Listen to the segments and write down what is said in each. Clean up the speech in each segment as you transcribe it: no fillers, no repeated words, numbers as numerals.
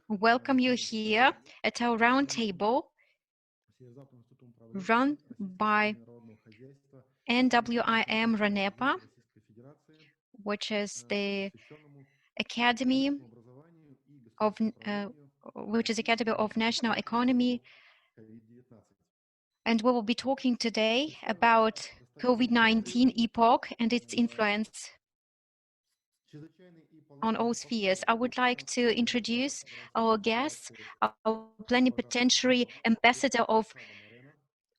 welcome you here at our roundtable run by NWIM-RANEPA, which is the Academy of National Economy, and we will be talking today about COVID-19 epoch and its influence on all spheres. I would like to introduce our guests, our plenipotentiary ambassador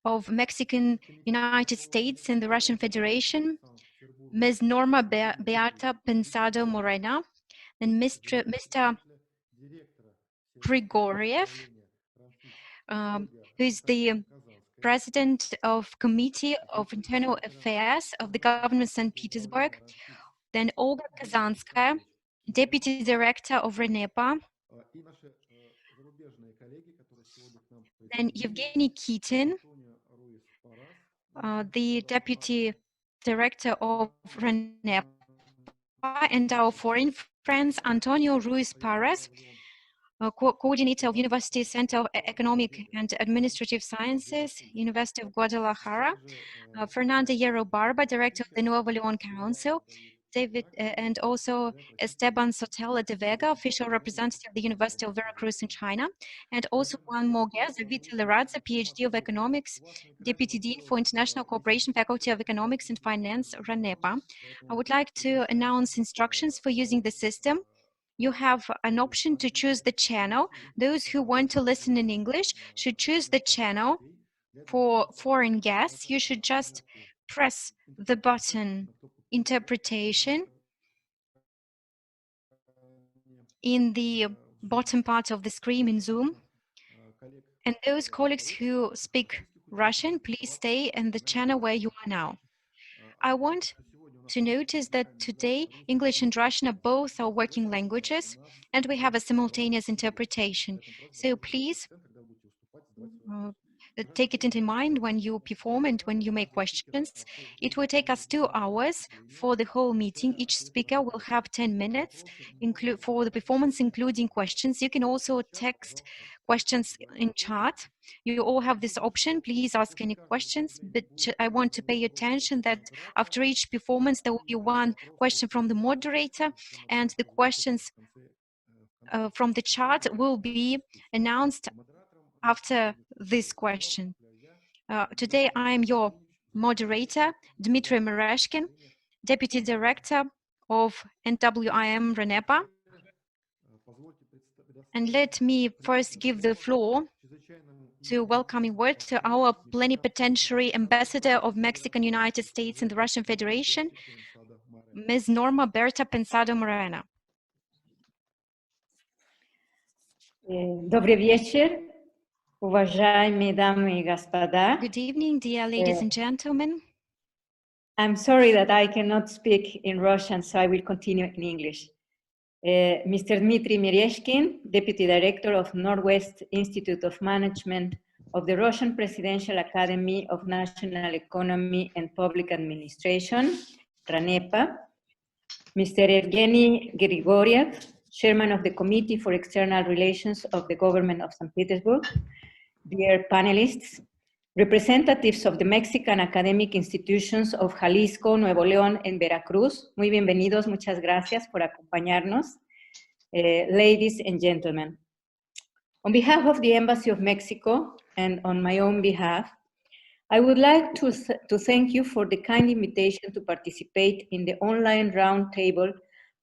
of Mexican United States and the Russian Federation, Ms. Norma Bertha Pensado Moreno, and Mr. Grigoriev, who is the President of Committee of Internal Affairs of the Government of St. Petersburg, then Olga Kazanskaya, Deputy Director of RANEPA, then Evgeny Kitin, the Deputy Director of RANEPA, and our foreign friends, Antonio Ruiz Parras, Coordinator of University Center of Economic and Administrative Sciences, University of Guadalajara, Fernanda Hierro Barba, Director of the Nuevo León Council, David, and also Esteban Sotelo de Vega, official representative of the University of Veracruz in China, and also one more guest, David Leradza, PhD of Economics, Deputy Dean for International Cooperation, Faculty of Economics and Finance, RANEPA. I would like to announce instructions for using the system. You have an option to choose the channel. Those who want to listen in English should choose the channel. For foreign guests, you should just press the button interpretation in the bottom part of the screen in Zoom. And those colleagues who speak Russian, please stay in the channel where you are now. I want to notice that today English and Russian are both our working languages, and we have a simultaneous interpretation. So please take it into mind when you perform and when you make questions. It will take us 2 hours for the whole meeting. Each speaker will have 10 minutes for the performance, including questions. You can also text questions in chat. You all have this option. Please ask any questions, but I want to pay attention that after each performance, there will be one question from the moderator, and the questions from the chat will be announced after this question. Today, I am your moderator, Dmitry Mereshkin, Deputy Director of NWIM-RANEPA. And let me first give the floor to welcoming word to our plenipotentiary ambassador of Mexican United States and the Russian Federation, Ms. Norma Bertha Pensado Moreno. Добрый вечер, уважаемые дамы и господа. Good evening, dear ladies and gentlemen. I'm sorry that I cannot speak in Russian, so I will continue in English. Mr. Dmitry Mereshkin, Deputy Director of Northwest Institute of Management of the Russian Presidential Academy of National Economy and Public Administration, RANEPA. Mr. Evgeny Grigoriev, Chairman of the Committee for External Relations of the Government of St. Petersburg. Dear panelists, representatives of the Mexican academic institutions of Jalisco, Nuevo León, and Veracruz, muy bienvenidos, muchas gracias por acompañarnos. Ladies and gentlemen, on behalf of the Embassy of Mexico and on my own behalf, I would like to thank you for the kind invitation to participate in the online roundtable,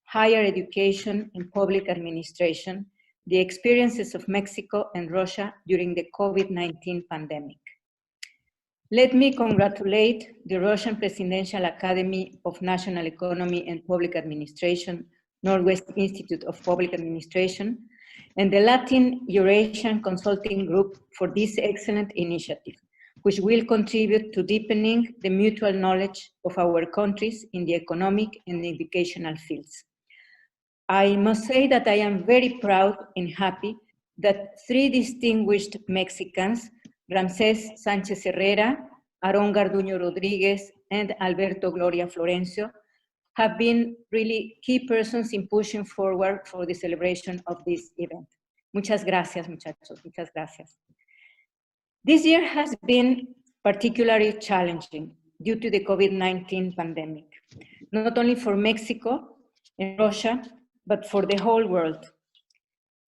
Higher Education and Public Administration, the Experiences of Mexico and Russia during the COVID-19 pandemic. Let me congratulate the Russian Presidential Academy of National Economy and Public Administration, Northwest Institute of Public Administration, and the Latam Eurasia Consulting Group for this excellent initiative, which will contribute to deepening the mutual knowledge of our countries in the economic and educational fields. I must say that I am very proud and happy that 3 distinguished Mexicans, Ramsés Sánchez Herrera, Aarón Garduño Rodriguez, and Alberto Gloria Florencio, have been really key persons in pushing forward for the celebration of this event. Muchas gracias, muchachos. Muchas gracias. This year has been particularly challenging due to the COVID-19 pandemic, not only for Mexico and Russia, but for the whole world.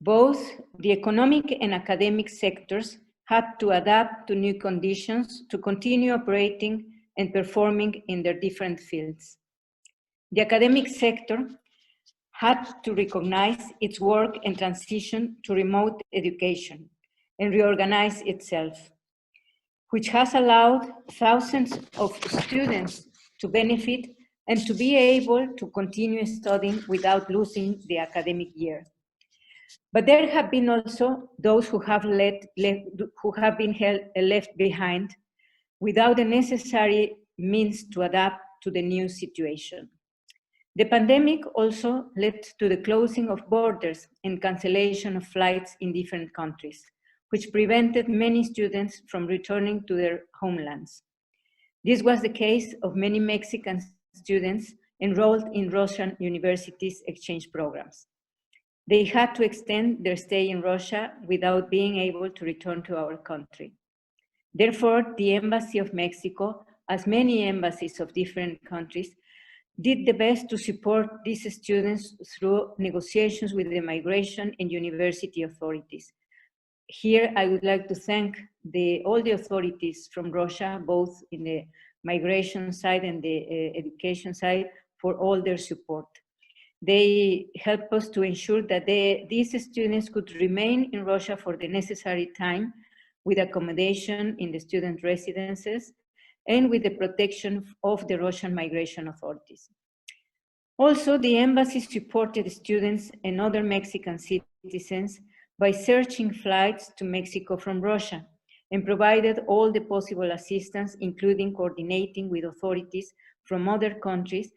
Both the economic and academic sectors had to adapt to new conditions to continue operating and performing in their different fields. The academic sector had to recognize its work and transition to remote education and reorganize itself, which has allowed thousands of students to benefit and to be able to continue studying without losing the academic year. But there have been also those who have been left behind without the necessary means to adapt to the new situation. The pandemic also led to the closing of borders and cancellation of flights in different countries, which prevented many students from returning to their homelands. This was the case of many Mexican students enrolled in Russian universities' exchange programs. They had to extend their stay in Russia without being able to return to our country. Therefore, the Embassy of Mexico, as many embassies of different countries, did the best to support these students through negotiations with the migration and university authorities. Here, I would like to thank all the authorities from Russia, both in the migration side and the education side, for all their support. They helped us to ensure that these students could remain in Russia for the necessary time with accommodation in the student residences and with the protection of the Russian migration authorities. Also, the embassy supported students and other Mexican citizens by searching flights to Mexico from Russia and provided all the possible assistance, including coordinating with authorities from other countries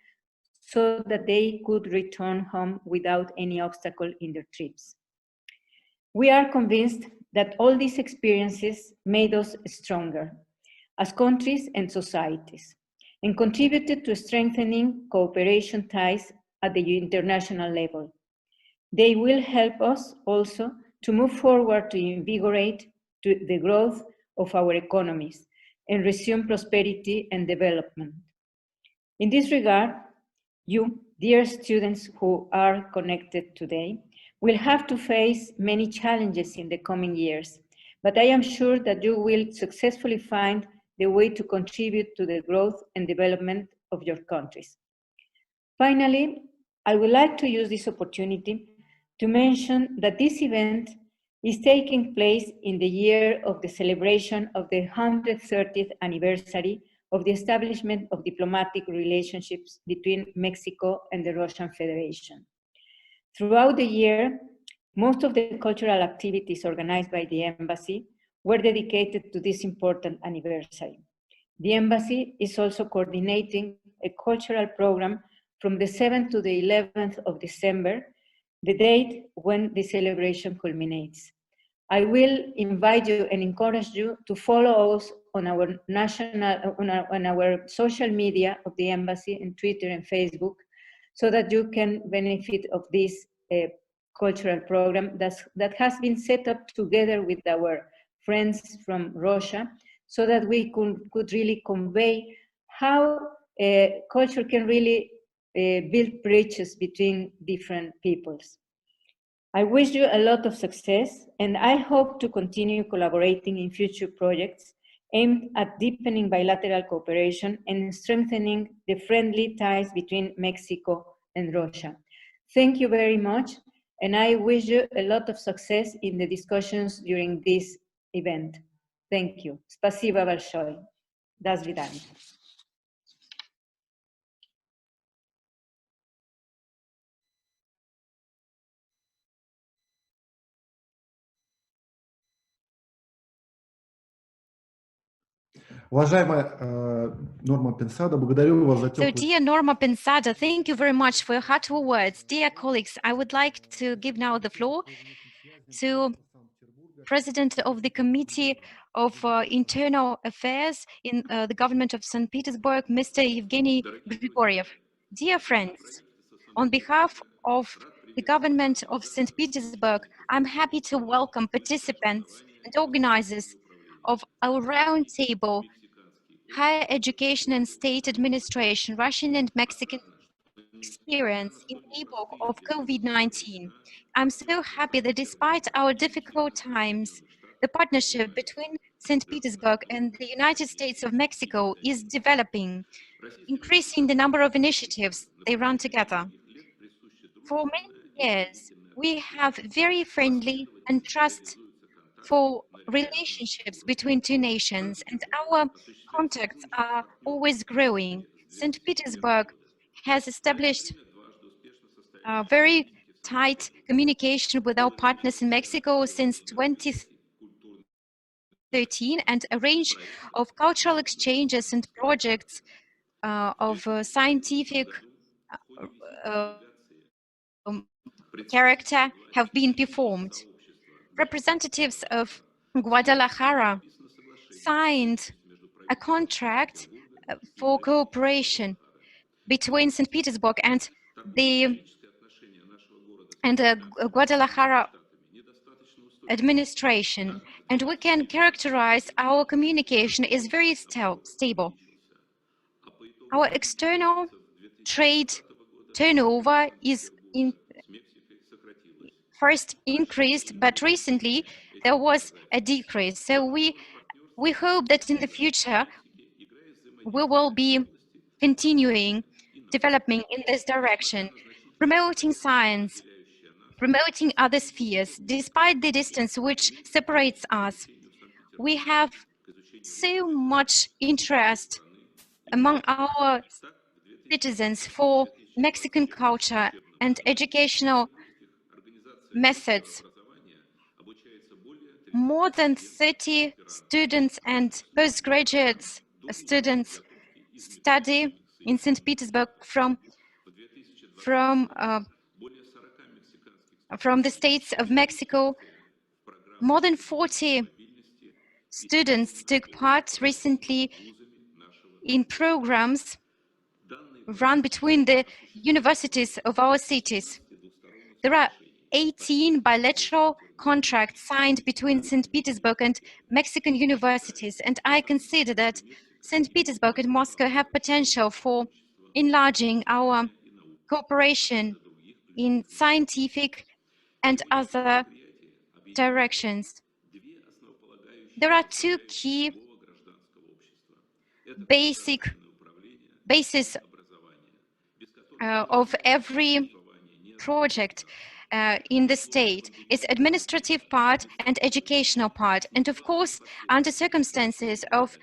so that they could return home without any obstacle in their trips. We are convinced that all these experiences made us stronger as countries and societies and contributed to strengthening cooperation ties at the international level. They will help us also to move forward to invigorate the growth of our economies and resume prosperity and development. In this regard, you, dear students who are connected today, will have to face many challenges in the coming years, but I am sure that you will successfully find the way to contribute to the growth and development of your countries. Finally, I would like to use this opportunity to mention that this event is taking place in the year of the celebration of the 130th anniversary of the establishment of diplomatic relationships between Mexico and the Russian Federation. Throughout the year, most of the cultural activities organized by the embassy were dedicated to this important anniversary. The embassy is also coordinating a cultural program from the 7th to the 11th of December, the date when the celebration culminates. I will invite you and encourage you to follow us on our on our social media of the embassy and Twitter and Facebook, so that you can benefit of this cultural program that has been set up together with our friends from Russia, so that we could really convey how culture can really build bridges between different peoples. I wish you a lot of success, and I hope to continue collaborating in future projects aimed at deepening bilateral cooperation and strengthening the friendly ties between Mexico and Russia. Thank you very much, and I wish you a lot of success in the discussions during this event. Thank you. Спасибо большое. До свидания. Уважаемая Норма Pensado, благодарю вас за теплые... So, dear Norma Pensado, thank you very much for your heartful words. Dear colleagues, I would like to give now the floor to President of the Committee of Internal Affairs in the government of St. Petersburg, Mr. Evgeny Grigoriev. Dear friends, on behalf of the government of St. Petersburg, I'm happy to welcome participants and organizers of our roundtable, Higher Education and State Administration, Russian and Mexican experience in the epoch of COVID-19. I'm so happy that despite our difficult times, the partnership between St. Petersburg and the United States of Mexico is developing, increasing the number of initiatives they run together. For many years, we have very friendly and trustful relationships between two nations, and our contacts are always growing. St. Petersburg has established very tight communication with our partners in Mexico since 2013, and a range of cultural exchanges and projects of scientific character have been performed. Representatives of Guadalajara signed a contract for cooperation between St. Petersburg and the Guadalajara administration, and we can characterize our communication as very stable. Our external trade turnover is first increased, but recently there was a decrease. So we hope that in the future we will be continuing developing in this direction, promoting science, promoting other spheres. Despite the distance which separates us, we have so much interest among our citizens for Mexican culture and educational methods. More than 30 students and postgraduate students study in St. Petersburg from the states of Mexico. More than 40 students took part recently in programs run between the universities of our cities. There are 18 bilateral contracts signed between St. Petersburg and Mexican universities, and I consider that St. Petersburg and Moscow have potential for enlarging our cooperation in scientific and other directions. There are two key bases of every project in the state. It's administrative part and educational part. And of course, under circumstances of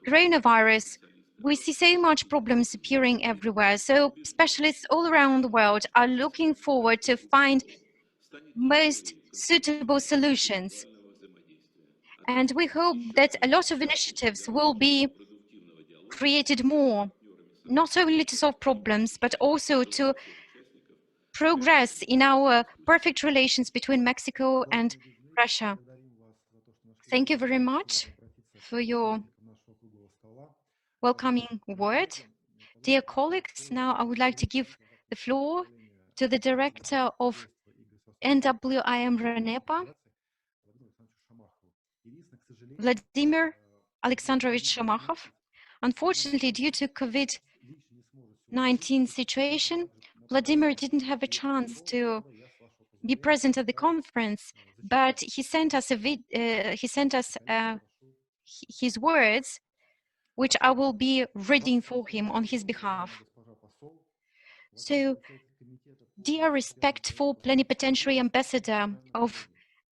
coronavirus, we see so much problems appearing everywhere. So specialists all around the world are looking forward to find most suitable solutions. And we hope that a lot of initiatives will be created more, not only to solve problems, but also to progress in our perfect relations between Mexico and Russia. Thank you very much for your welcoming word. Dear colleagues, now I would like to give the floor to the Director of NWIM-RANEPA, Vladimir Alexandrovich Shamakhov. Unfortunately, due to COVID-19 situation, Vladimir didn't have a chance to be present at the conference, but he sent us his words, which I will be reading for him on his behalf. So, dear respectful plenipotentiary ambassador of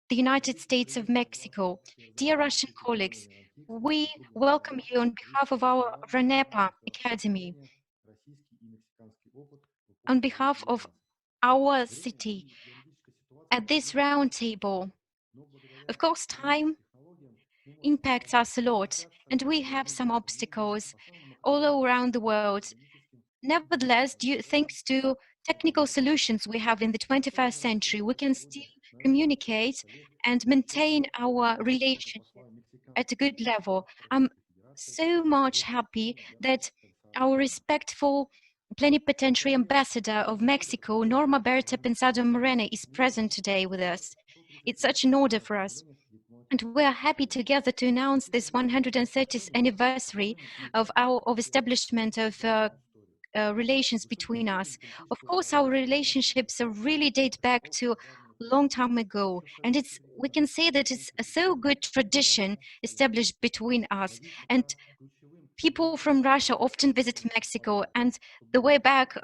the United States of Mexico, dear Russian colleagues, we welcome you on behalf of our RANEPA Academy, on behalf of our city, at this roundtable. Of course, time impacts us a lot, and we have some obstacles all around the world. Nevertheless, thanks to technical solutions we have in the 21st century, we can still communicate and maintain our relationship at a good level. I'm so much happy that our respectful Plenipotentiary Ambassador of Mexico, Norma, Bertha, Pensado, Moreno, is present today with us. It's such an honor for us. And we are happy together to announce this 130th anniversary of establishment of relations between us. Of course, our relationships really date back to a long time ago, and we can say that it's a so good tradition established between us. And people from Russia often visit Mexico, and the way back,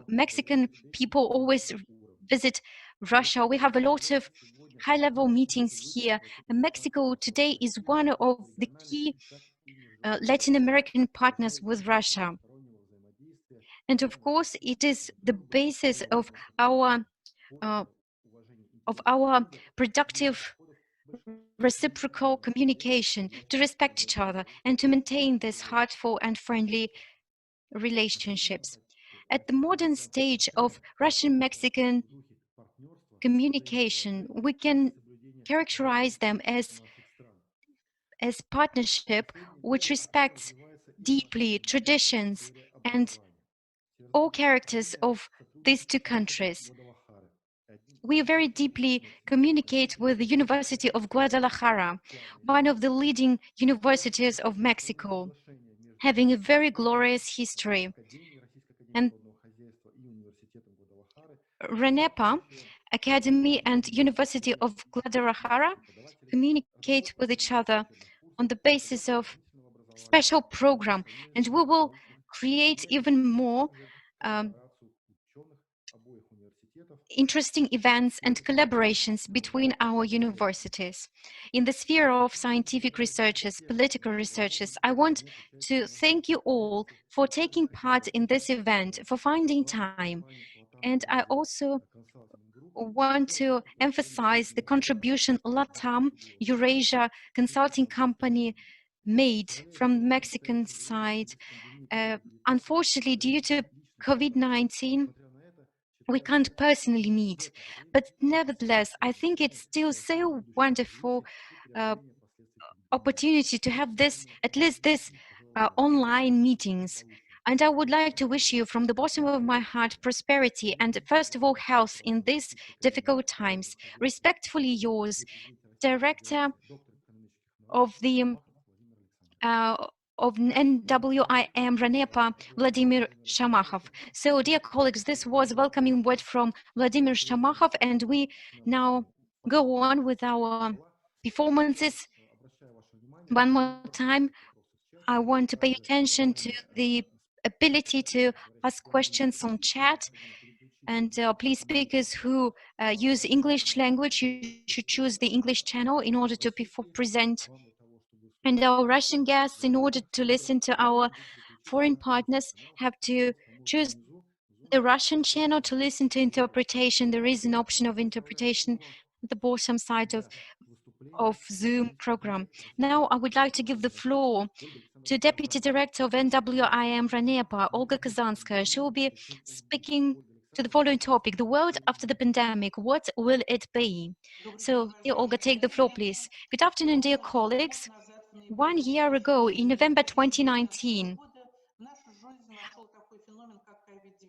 Mexican people always visit Russia. We have a lot of high-level meetings here. And Mexico today is one of the key Latin American partners with Russia. And of course, it is the basis of our productive reciprocal communication to respect each other and to maintain this heartful and friendly relationships. At the modern stage of Russian-Mexican communication, we can characterize them as partnership which respects deeply traditions and all characters of these two countries. We very deeply communicate with the University of Guadalajara, one of the leading universities of Mexico, having a very glorious history. And RANEPA, Academy and University of Guadalajara communicate with each other on the basis of special program, and we will create even more interesting events and collaborations between our universities. In the sphere of scientific researchers, political researchers, I want to thank you all for taking part in this event, for finding time. And I also want to emphasize the contribution Latam Eurasia Consulting Company made from the Mexican side. Unfortunately, due to COVID-19, we can't personally meet, but nevertheless, I think it's still so wonderful opportunity to have this, at least this online meetings. And I would like to wish you from the bottom of my heart prosperity and first of all health in these difficult times. Respectfully yours, Director of the of NWIM-RANEPA, Vladimir Shamakhov. So, dear colleagues, this was a welcoming word from Vladimir Shamakhov, and we now go on with our performances. One more time, I want to pay attention to the ability to ask questions on chat. And please, speakers who use English language, you should choose the English channel in order to present. And our Russian guests, in order to listen to our foreign partners, have to choose the Russian channel to listen to interpretation. There is an option of interpretation at the bottom side of Zoom program. Now, I would like to give the floor to Deputy Director of NWIM-RANEPA, Olga Kazanskaya. She will be speaking to the following topic: the world after the pandemic, what will it be? So, dear Olga, take the floor, please. Good afternoon, dear colleagues. 1 year ago, in November 2019,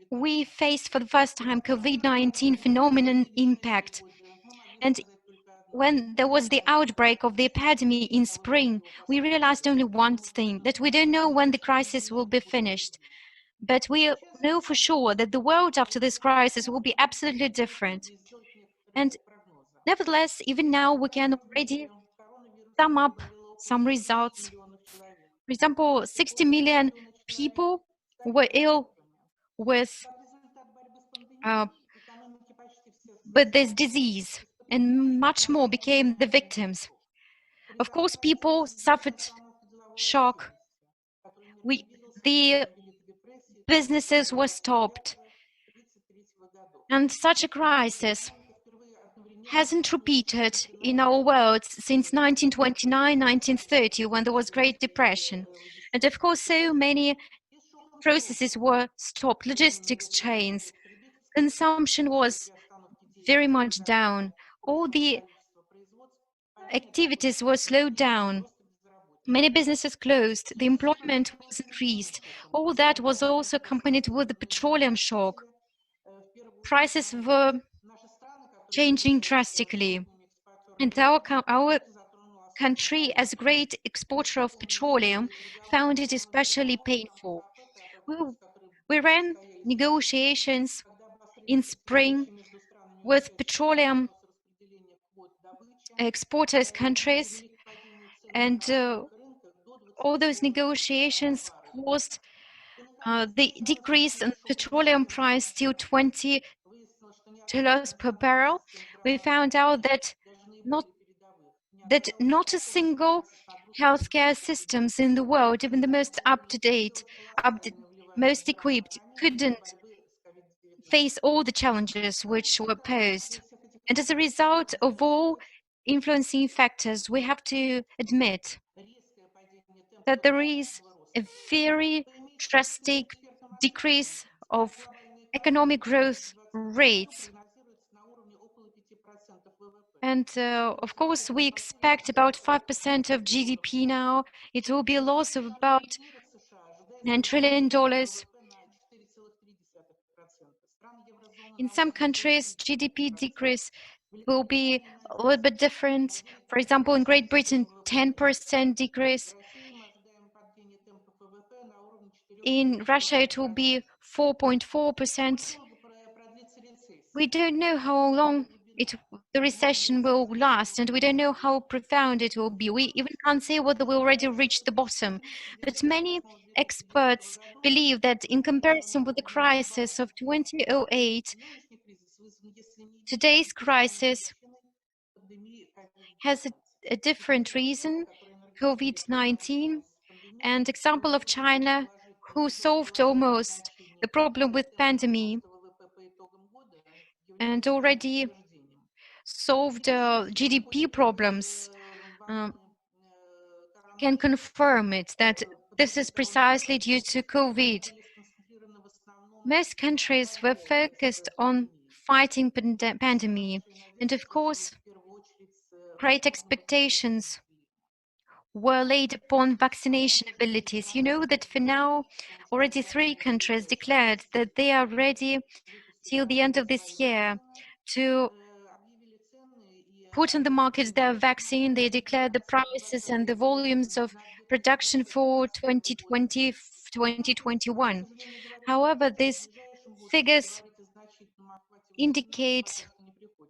we faced for the first time COVID-19 phenomenon impact. And when there was the outbreak of the epidemic in spring, we realized only one thing, that we don't know when the crisis will be finished. But we know for sure that the world after this crisis will be absolutely different. And nevertheless, even now we can already sum up some results. For example, 60 million people were ill with this disease, and much more became the victims. Of course, people suffered shock. The businesses were stopped. And such a crisis hasn't repeated in our world since 1929, 1930, when there was Great Depression. And of course, so many processes were stopped, logistics chains, consumption was very much down. All the activities were slowed down. Many businesses closed, the employment was increased. All that was also accompanied with the petroleum shock. Prices were changing drastically. And our country, as a great exporter of petroleum, found it especially painful. We ran negotiations in spring with petroleum exporters countries, and all those negotiations caused the decrease in petroleum price to $20 per barrel. We found out that not a single healthcare systems in the world, even the most up-to-date, most equipped, couldn't face all the challenges which were posed. And as a result of all influencing factors, we have to admit that there is a very drastic decrease of economic growth rates. And of course, we expect about 5% of GDP now. It will be a loss of about $9 trillion. In some countries, GDP decrease will be a little bit different. For example, in Great Britain, 10% decrease. In Russia, it will be 4.4%. We don't know how long the recession will last, and we don't know how profound it will be. We even can't say whether we already reached the bottom. But many experts believe that in comparison with the crisis of 2008, today's crisis has a different reason, COVID-19, and example of China, who solved almost the problem with pandemic and already solved GDP problems, can confirm it, that this is precisely due to COVID. Most countries were focused on fighting pandemic, and of course, great expectations were laid upon vaccination abilities. You know that for now, already 3 countries declared that they are ready till the end of this year to put on the market their vaccine. They declared the prices and the volumes of production for 2020, 2021. However, these figures indicate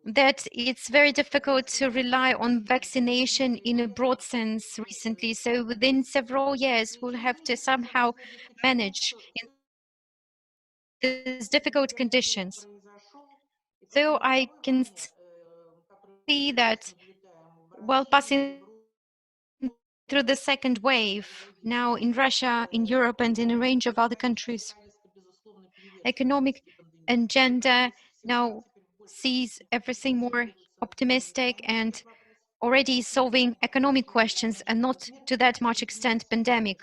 that it's very difficult to rely on vaccination in a broad sense recently. So within several years, we'll have to somehow manage in these difficult conditions. Though I can see that while passing through the second wave now in Russia, in Europe, and in a range of other countries, economic agenda now sees everything more optimistic and already solving economic questions and not to that much extent pandemic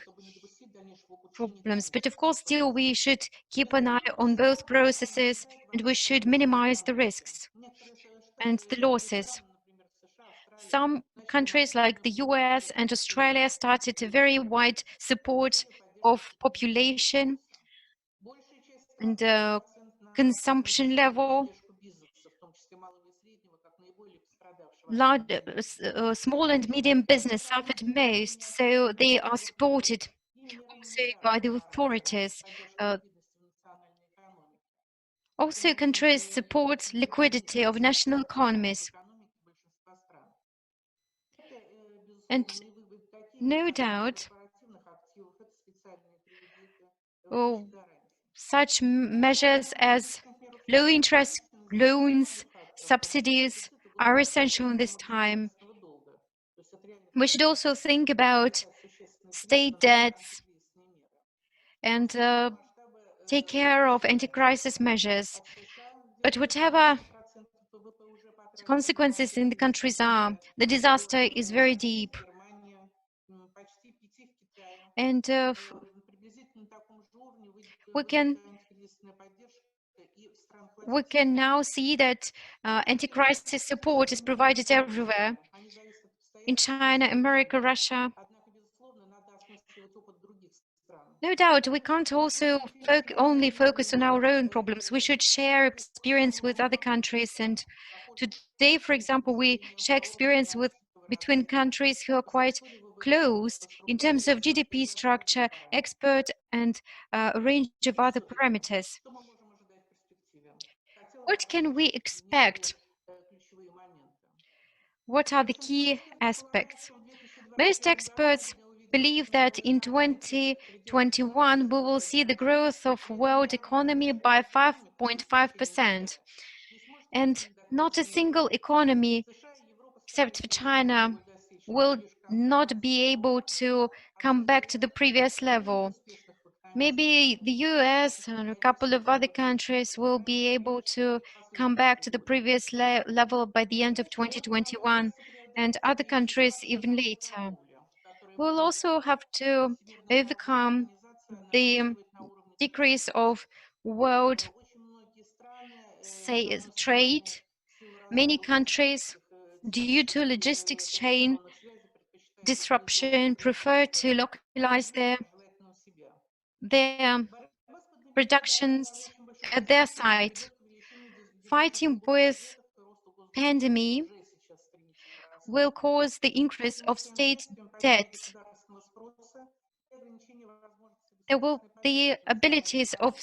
problems. But of course, still we should keep an eye on both processes, and we should minimize the risks and the losses. Some countries like the US and Australia started a very wide support of population and consumption level. Small and medium business suffered most, so they are supported also by the authorities. Also, countries support liquidity of national economies. And no doubt, such measures as low interest loans, subsidies are essential in this time. We should also think about state debts and take care of anti-crisis measures. But whatever the consequences in the countries are, the disaster is very deep. And we can now see that anti-crisis support is provided everywhere, in China, America, Russia. No doubt, we can't also only focus on our own problems. We should share experience with other countries. And today, for example, we share experience between countries who are quite close in terms of GDP structure, export, and a range of other parameters. What can we expect? What are the key aspects? Most experts believe that in 2021 we will see the growth of world economy by 5.5%, and not a single economy except for China will not be able to come back to the previous level. Maybe the US and a couple of other countries will be able to come back to the previous level by the end of 2021, and other countries even later. We'll also have to overcome the decrease of world trade. Many countries, due to logistics chain disruption, prefer to localize their productions at their site. Fighting with pandemic will cause the increase of state debt. The abilities of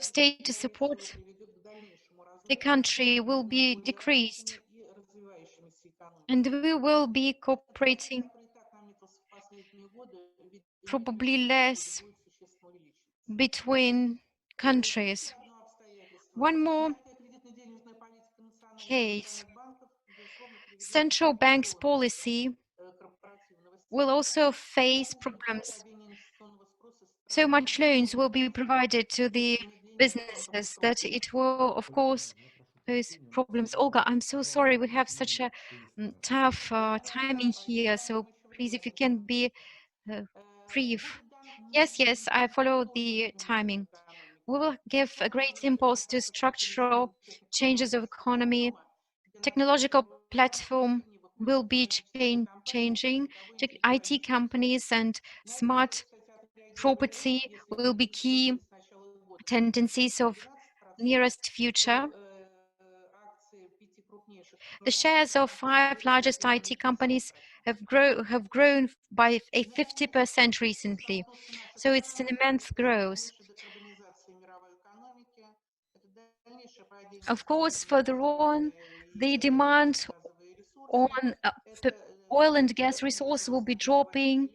state to support the country will be decreased, and we will be cooperating probably less between countries. One more case. Central bank's policy will also face problems. So much loans will be provided to the businesses that it will, of course, pose problems. Olga, I'm so sorry. We have such a tough timing here. So please, if you can be brief. Yes, I follow the timing. We will give a great impulse to structural changes of economy. Technological platform will be changing. IT companies and smart property will be key tendencies of nearest future. The shares of 5 largest IT companies have grown by a 50% recently. So it's an immense growth. Of course, further on, the demand on oil and gas resources will be dropping.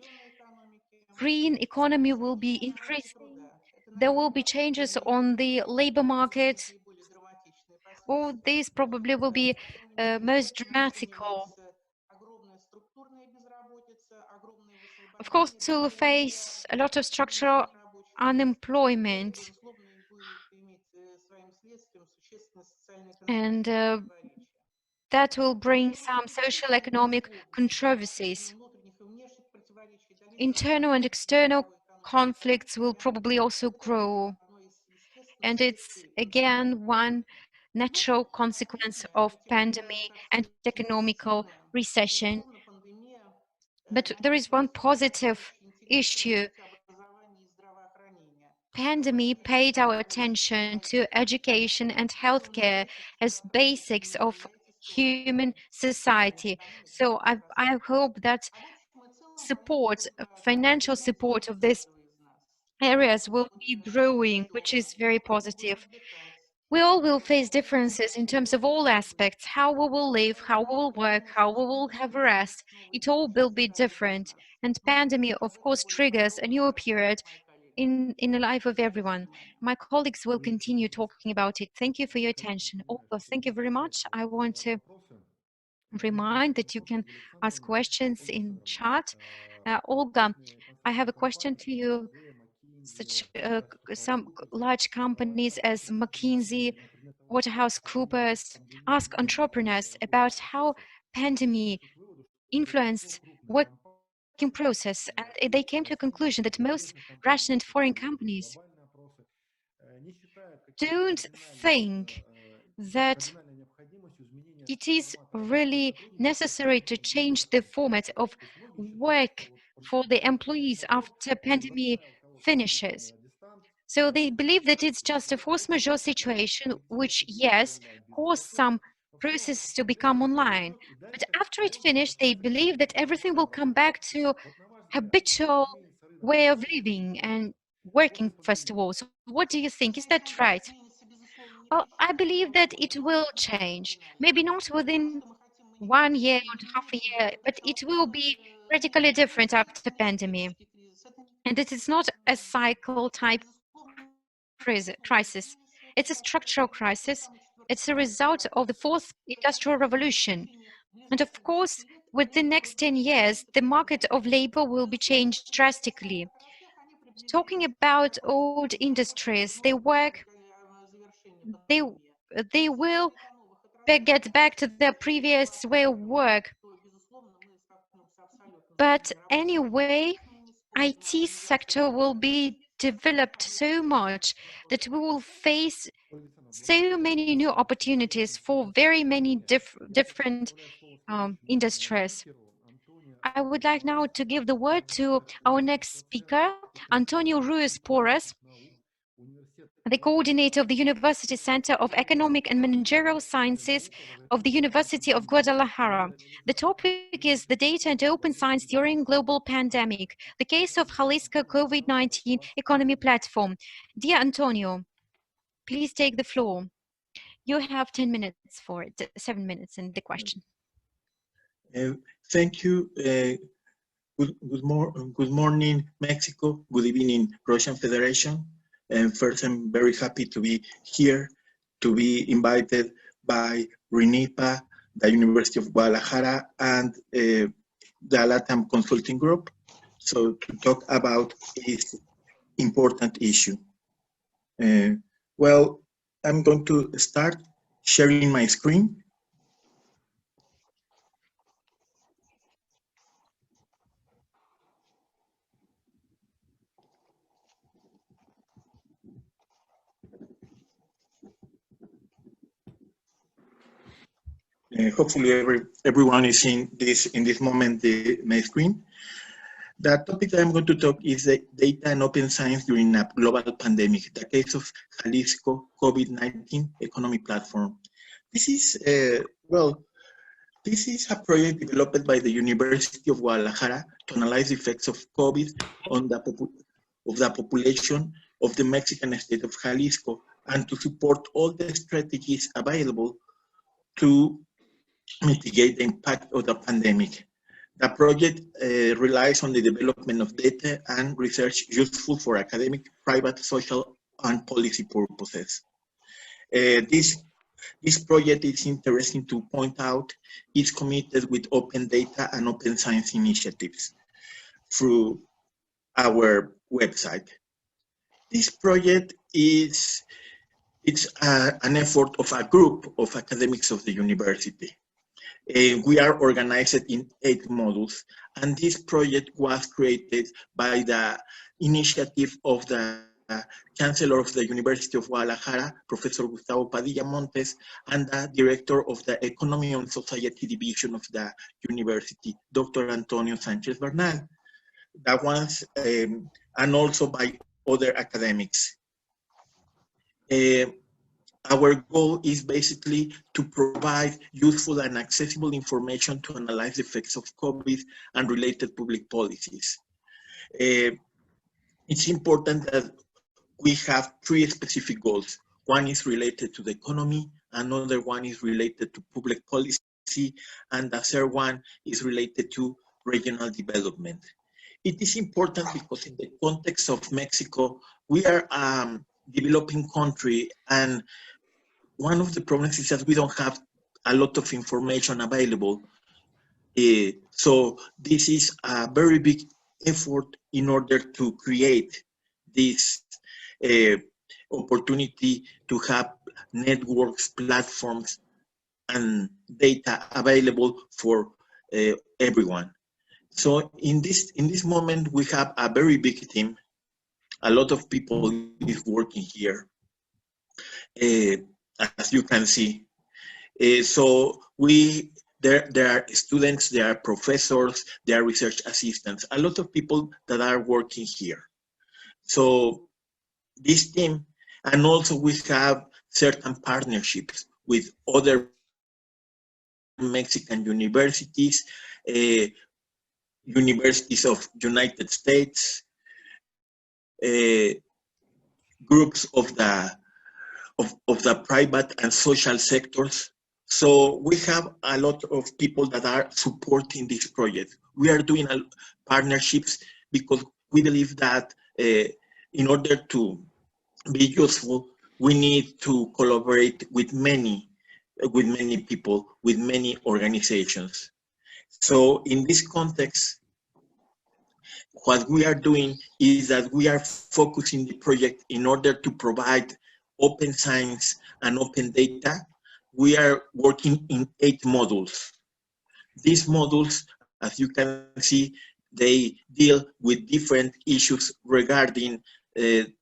Green economy will be increasing. There will be changes on the labor market. All these probably will be most dramatical. Of course, we'll face a lot of structural unemployment, and that will bring some social economic controversies. Internal and external conflicts will probably also grow, and it's again one natural consequence of pandemic and economical recession. But there is one positive issue. Pandemic paid our attention to education and healthcare as basics of human society. So I hope that financial support of these areas will be growing, which is very positive. We all will face differences in terms of all aspects, how we will live, how we will work, how we will have rest. It all will be different. And pandemic, of course, triggers a new period in the life of everyone. My colleagues will continue talking about it. Thank you for your attention. Olga, thank you very much. I want to remind that you can ask questions in chat. Olga, I have a question to you. Some large companies as McKinsey, WaterhouseCoopers ask entrepreneurs about how pandemic influenced working process, and they came to a conclusion that most Russian and foreign companies don't think that it is really necessary to change the format of work for the employees after pandemic finishes. So they believe that it's just a force majeure situation, which, yes, caused some processes to become online. But after it finished, they believe that everything will come back to habitual way of living and working, first of all. So what do you think? Is that right? Well, I believe that it will change. Maybe not within 1 year or half a year, but it will be radically different after pandemic. And it is not a cycle type crisis. It's a structural crisis. It's a result of the fourth industrial revolution. And of course, with the next 10 years, the market of labor will be changed drastically. Talking about old industries, they, they will get back to their previous way of work. But anyway, IT sector will be developed so much that we will face so many new opportunities for very many different industries. I would like now to give the word to our next speaker, Antonio Ruiz Porras, the coordinator of the University Center of Economic and Managerial Sciences of the University of Guadalajara. The topic is the data and open science during global pandemic, the case of Jalisco COVID-19 economy platform. Dear Antonio, please take the floor. You have 10 minutes for it, 7 minutes in the question. Thank you. Good morning, Mexico. Good evening, Russian Federation. And first, I'm very happy to be here, to be invited by RANEPA, the University of Guadalajara, and the Latam Consulting Group, so to talk about this important issue. Well, I'm going to start sharing my screen. Hopefully everyone is seeing this in this moment, my screen. The topic that I'm going to talk is the data and open science during a global pandemic, the case of Jalisco COVID-19 economy platform. This is, this is a project developed by the University of Guadalajara to analyze the effects of COVID on the population of the Mexican state of Jalisco and to support all the strategies available to mitigate the impact of the pandemic. The project relies on the development of data and research useful for academic, private, social, and policy purposes. This project is interesting to point out. It's committed with open data and open science initiatives through our website. This project is an effort of a group of academics of the university. We are organized in 8 modules, and this project was created by the initiative of the Chancellor of the University of Guadalajara, Professor Gustavo Padilla Montes, and the Director of the Economy and Society Division of the University, Dr. Antonio Sanchez Bernal, that ones, and also by other academics. Our goal is basically to provide useful and accessible information to analyze the effects of COVID and related public policies. It's important that we have 3 specific goals. One is related to the economy, another one is related to public policy, and the third one is related to regional development. It is important because in the context of Mexico, we are a developing country, and one of the problems is that we don't have a lot of information available. So this is a very big effort in order to create this opportunity to have networks, platforms, and data available for everyone. So in this moment, we have a very big team. A lot of people is working here, as you can see. So we there are students, there are professors, there are research assistants, a lot of people that are working here. So this team, and also we have certain partnerships with other Mexican universities, universities of United States, groups of the private and social sectors. So we have a lot of people that are supporting this project. We are doing partnerships because we believe that in order to be useful, we need to collaborate with many people, with many organizations. So in this context, what we are doing is that we are focusing the project in order to provide open science and open data. We are working in 8 modules. These modules, as you can see, they deal with different issues regarding the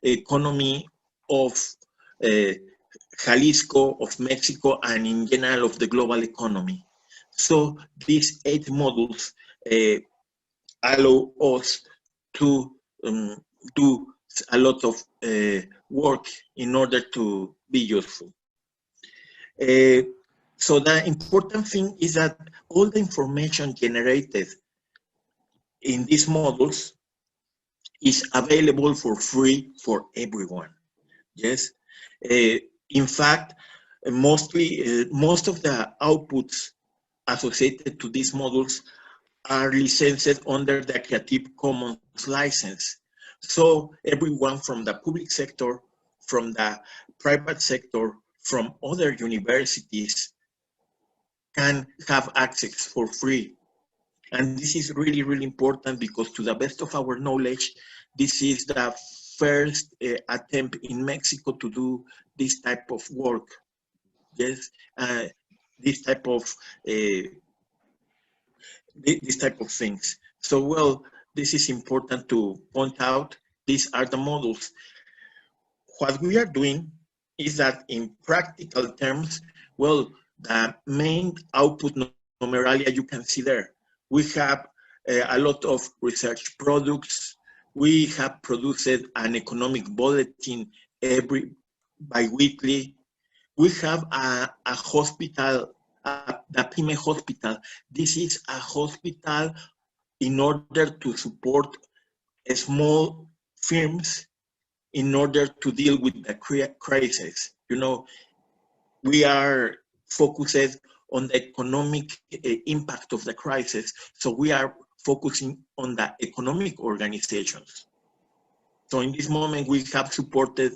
economy of Jalisco, of Mexico, and in general of the global economy. So these 8 modules allow us to do a lot of work in order to be useful. So the important thing is that all the information generated in these modules is available for free for everyone. Yes. In fact, most of the outputs associated to these modules are licensed under the Creative Commons license. So everyone from the public sector, from the private sector, from other universities can have access for free. And this is really, really important because to the best of our knowledge, this is the first attempt in Mexico to do this type of work. Yes, this type of things. So, well, this is important to point out. These are the models. What we are doing is that in practical terms, well, the main output numeralia you can see there. We have a lot of research products. We have produced an economic bulletin bi-weekly. We have a hospital, the PYME hospital. This is a hospital in order to support small firms in order to deal with the crisis. You know, we are focused on the economic impact of the crisis, so we are focusing on the economic organizations. So in this moment, we have supported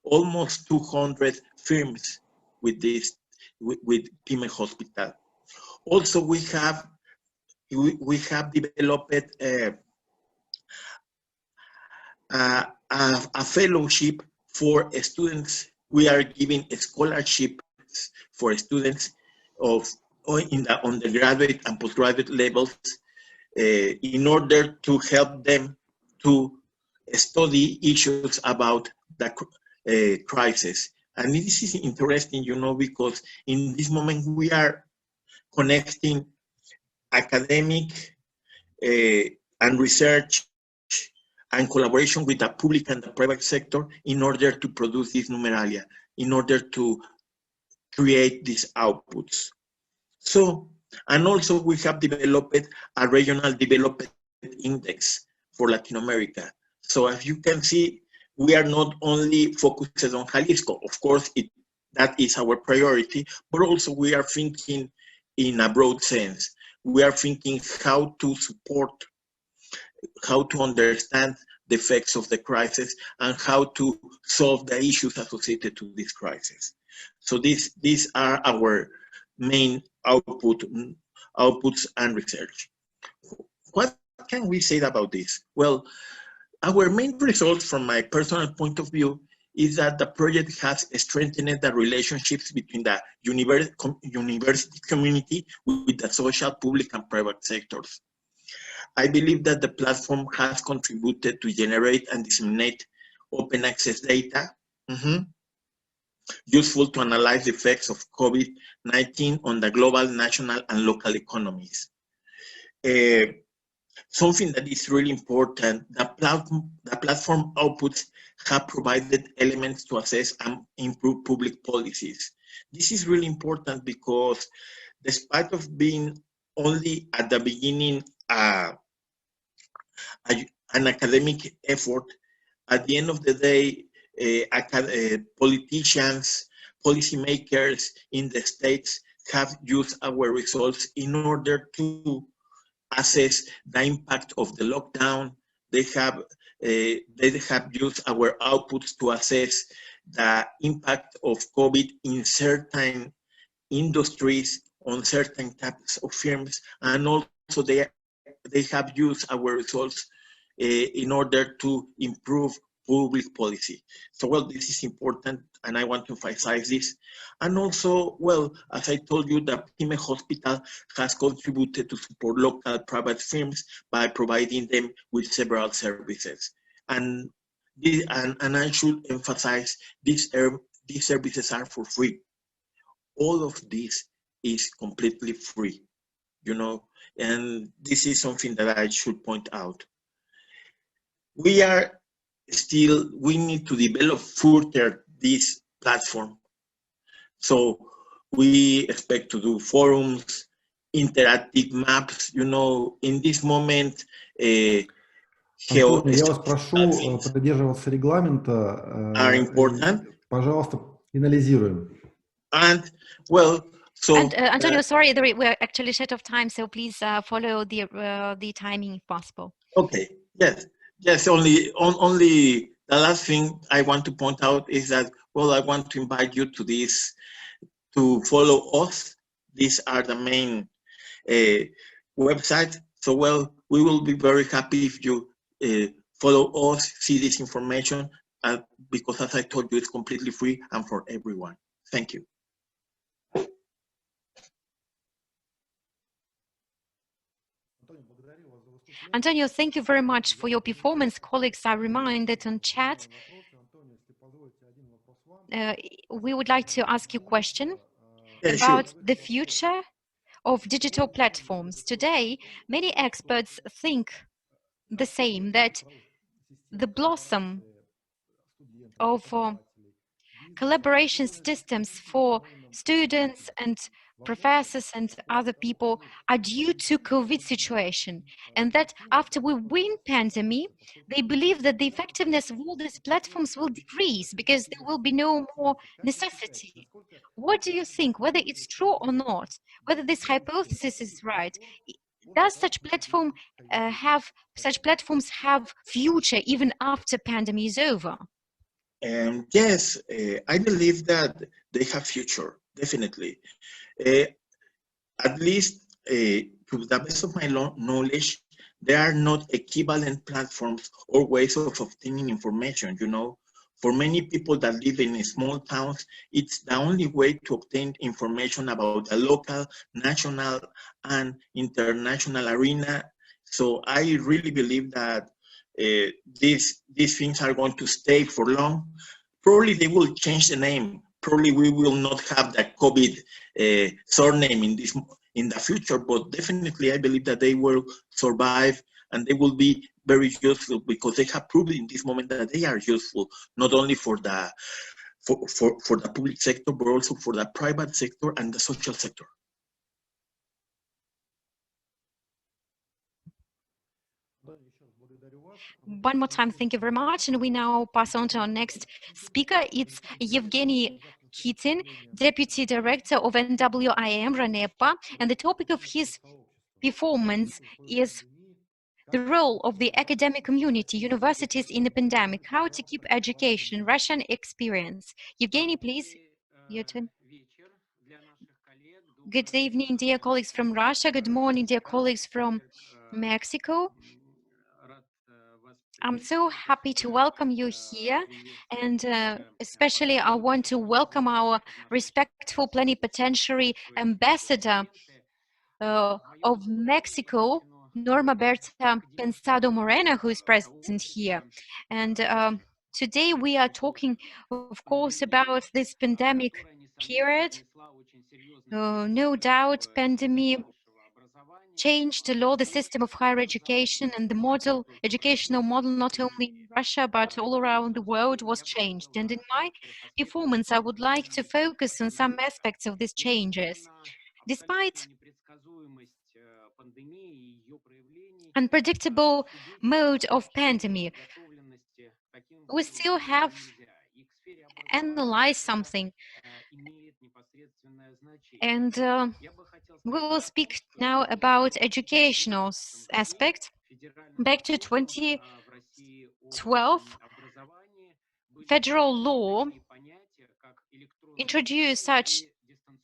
almost 200 firms with PYME Hospital. Also, we have developed a fellowship for students. We are giving scholarships for students on the undergraduate and postgraduate levels in order to help them to study issues about the crisis. And this is interesting, you know, because in this moment we are connecting academic and research and collaboration with the public and the private sector in order to produce these numeralia, in order to create these outputs. So, and also we have developed a regional development index for Latin America. So as you can see, we are not only focused on Jalisco, of course, that is our priority, but also we are thinking in a broad sense. We are thinking how to support, how to understand the effects of the crisis, and how to solve the issues associated to this crisis. So these are our main outputs and research. What can we say about this? Well, our main results from my personal point of view is that the project has strengthened the relationships between the university community with the social, public, and private sectors. I believe that the platform has contributed to generate and disseminate open access data. useful to analyze the effects of COVID-19 on the global, national, and local economies. Something that is really important, the platform outputs have provided elements to assess and improve public policies. This is really important because despite of being only at the beginning an academic effort, at the end of the day, politicians, policymakers in the states have used our results in order to assess the impact of the lockdown. They have used our outputs to assess the impact of COVID in certain industries, on certain types of firms, and also they have used our results in order to improve public policy. So, well, this is important, and I want to emphasize this. And also, well, as I told you, the Pyme Hospital has contributed to support local private firms by providing them with several services. And I should emphasize, these services are for free. All of this is completely free, you know, and this is something that I should point out. We need to develop further this platform. So we expect to do forums, interactive maps, you know, in this moment, Антонио, я вас прошу придерживаться регламента. Are important. Пожалуйста, финализируем. And, well, so... Antonio, sorry, we're actually short of time, so please follow the timing if possible. Okay, yes, only the last thing I want to point out is that, well, I want to invite you to this, to follow us. These are the main websites. So, well, we will be very happy if you follow us, see this information, because as I told you, it's completely free and for everyone. Thank you. Antonio, thank you very much for your performance. Colleagues are reminded on chat. We would like to ask you a question about the future of digital platforms. Today, many experts think the same, that the blossom of collaboration systems for students and professors and other people are due to COVID situation, and that after we win pandemic, they believe that the effectiveness of all these platforms will decrease because there will be no more necessity. What do you think, whether it's true or not, whether this hypothesis is right? Does such platforms have future even after pandemic is over? Yes, I believe that they have future, definitely. At least to the best of my knowledge, there are not equivalent platforms or ways of obtaining information, you know. For many people that live in small towns, it's the only way to obtain information about the local, national, and international arena. So I really believe that these things are going to stay for long. Probably they will change the name. Probably we will not have the COVID surname in the future, but definitely I believe that they will survive and they will be very useful because they have proven in this moment that they are useful, not only for the public sector, but also for the private sector and the social sector. One more time, thank you very much. And we now pass on to our next speaker. It's Evgeny Kitin, Deputy Director of NWIM-RANEPA. And the topic of his performance is the role of the academic community, universities in the pandemic, how to keep education, Russian experience. Evgeny, please, your turn. Good evening, dear colleagues from Russia. Good morning, dear colleagues from Mexico. I'm so happy to welcome you here, and especially I want to welcome our respectful plenipotentiary ambassador of Mexico, Norma Bertha Pensado Moreno, who is present here. And Today we are talking, of course, about this pandemic period. No doubt, pandemic changed a lot the system of higher education, and the educational model, not only in Russia but all around the world, was changed. And in my performance, I would like to focus on some aspects of these changes. Despite unpredictable mode of pandemic, we still have analyzed something, and we will speak now about educational aspect. Back to 2012, federal law introduced such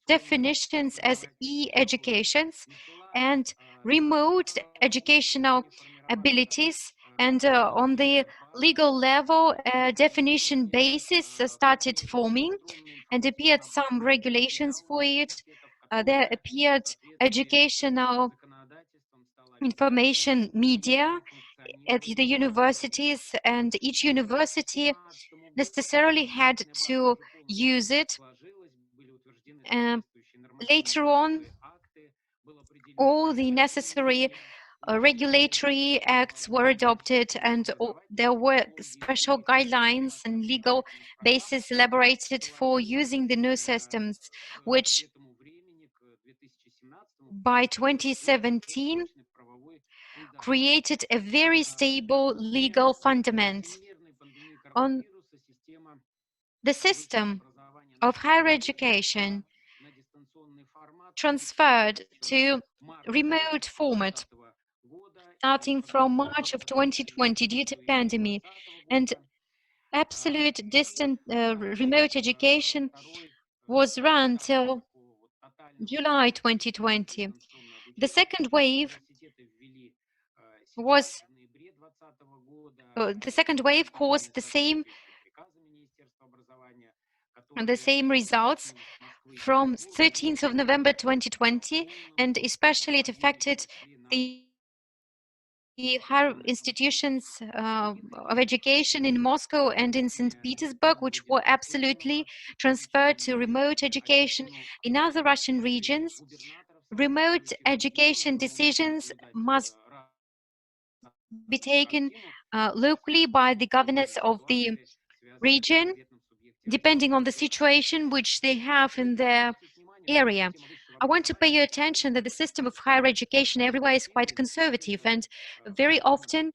definitions as e-educations and remote educational abilities, and on the legal level, definition basis started forming and appeared some regulations for it. There appeared educational information media at the universities, and each university necessarily had to use it. Later on, all the necessary regulatory acts were adopted, and there were special guidelines and legal bases elaborated for using the new systems, which by 2017 created a very stable legal fundament. On the system of higher education transferred to remote format starting from March of 2020 due to pandemic, and absolute distant remote education was run till July 2020. The second wave caused the same results from 13th of November 2020, and especially it affected the higher institutions of education in Moscow and in St. Petersburg, which were absolutely transferred to remote education. In other Russian regions, remote education decisions must be taken locally by the governors of the region, depending on the situation which they have in their area. I want to pay your attention that the system of higher education everywhere is quite conservative, and very often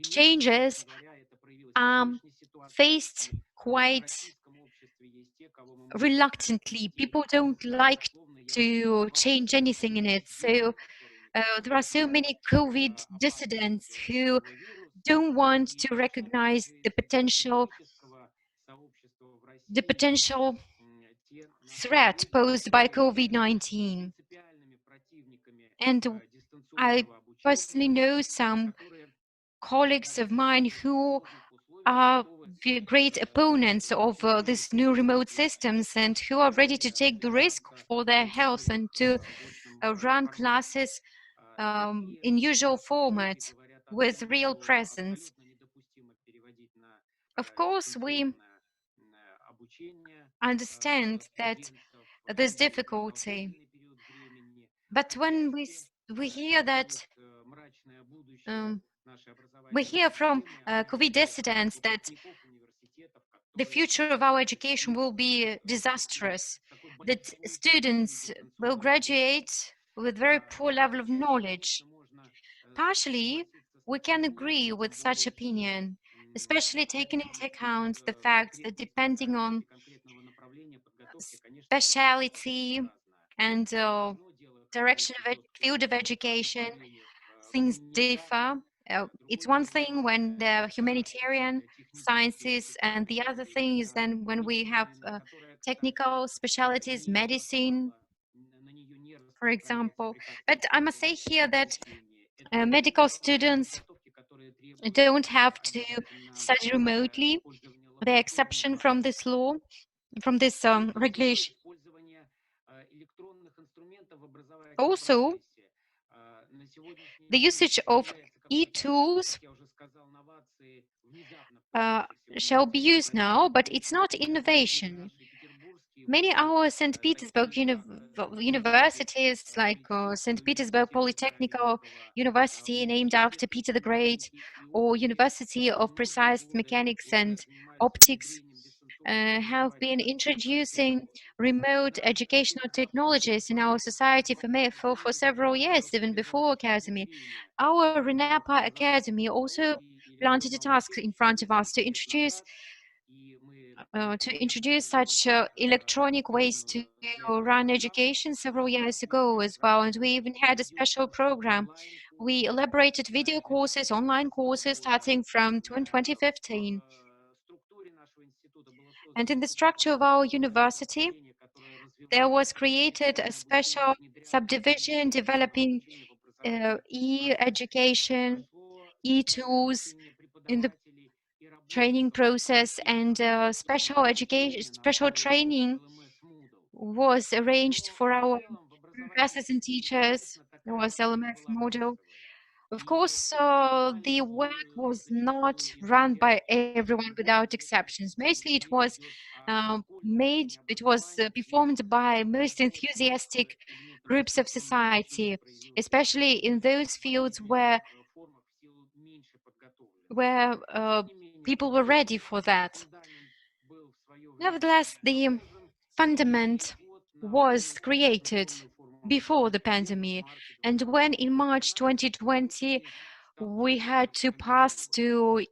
changes faced quite reluctantly. People don't like to change anything in it. So there are so many COVID dissidents who don't want to recognize the potential threat posed by COVID-19. And I personally know some colleagues of mine who are great opponents of these new remote systems and who are ready to take the risk for their health and to run classes in usual format with real presence. Of course, we understand that there's difficulty, but when we hear that we hear from COVID dissidents that the future of our education will be disastrous, that students will graduate with very poor level of knowledge. Partially, we can agree with such opinion, especially taking into account the fact that depending on speciality and direction of field of education, things differ. It's one thing when the humanitarian sciences, and the other thing is then when we have technical specialties, medicine, for example. But I must say here that medical students don't have to study remotely. The exception from this law, from this regulation. Also, The usage of e-tools shall be used now, but it's not innovation. Many our St. Petersburg universities, like St. Petersburg Polytechnical University, named after Peter the Great, or University of Precise Mechanics and Optics, have been introducing remote educational technologies in our society for several years, even before Academy. Our RANEPA Academy also planted a task in front of us to introduce such electronic ways to run education several years ago as well. And we even had a special program. We elaborated video courses, online courses, starting from 2015. And in the structure of our university, there was created a special subdivision developing e-education, e-tools in the training process, and special training was arranged for our professors and teachers. There was LMS model. Of course, the work was not run by everyone without exceptions. Mostly it was performed by most enthusiastic groups of society, especially in those fields where people were ready for that. Nevertheless, the fundament was created before the pandemic, and when in March 2020 we had to pass to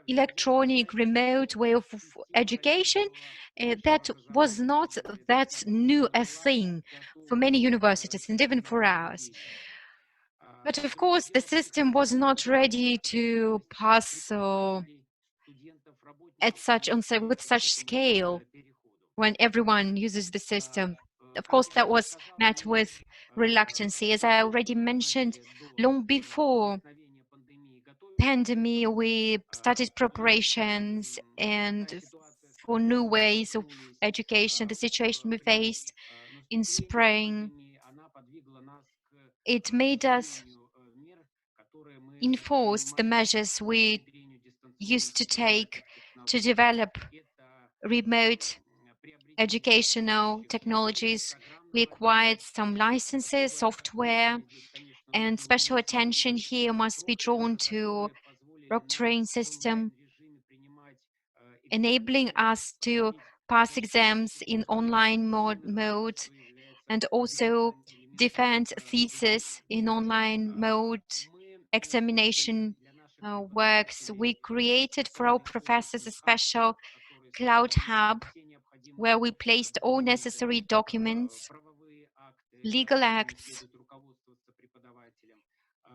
electronic remote way of education, that was not that new a thing for many universities and even for us. But of course, the system was not ready to pass with such scale when everyone uses the system. Of course, that was met with reluctancy. As I already mentioned, long before pandemic, we started preparations and for new ways of education. The situation we faced in spring, it made us enforce the measures we used to take to develop remote educational technologies. We acquired some licenses, software, and special attention here must be drawn to proctoring system, enabling us to pass exams in online mode and also defend thesis in online mode, examination works. We created for our professors a special cloud hub where we placed all necessary documents, legal acts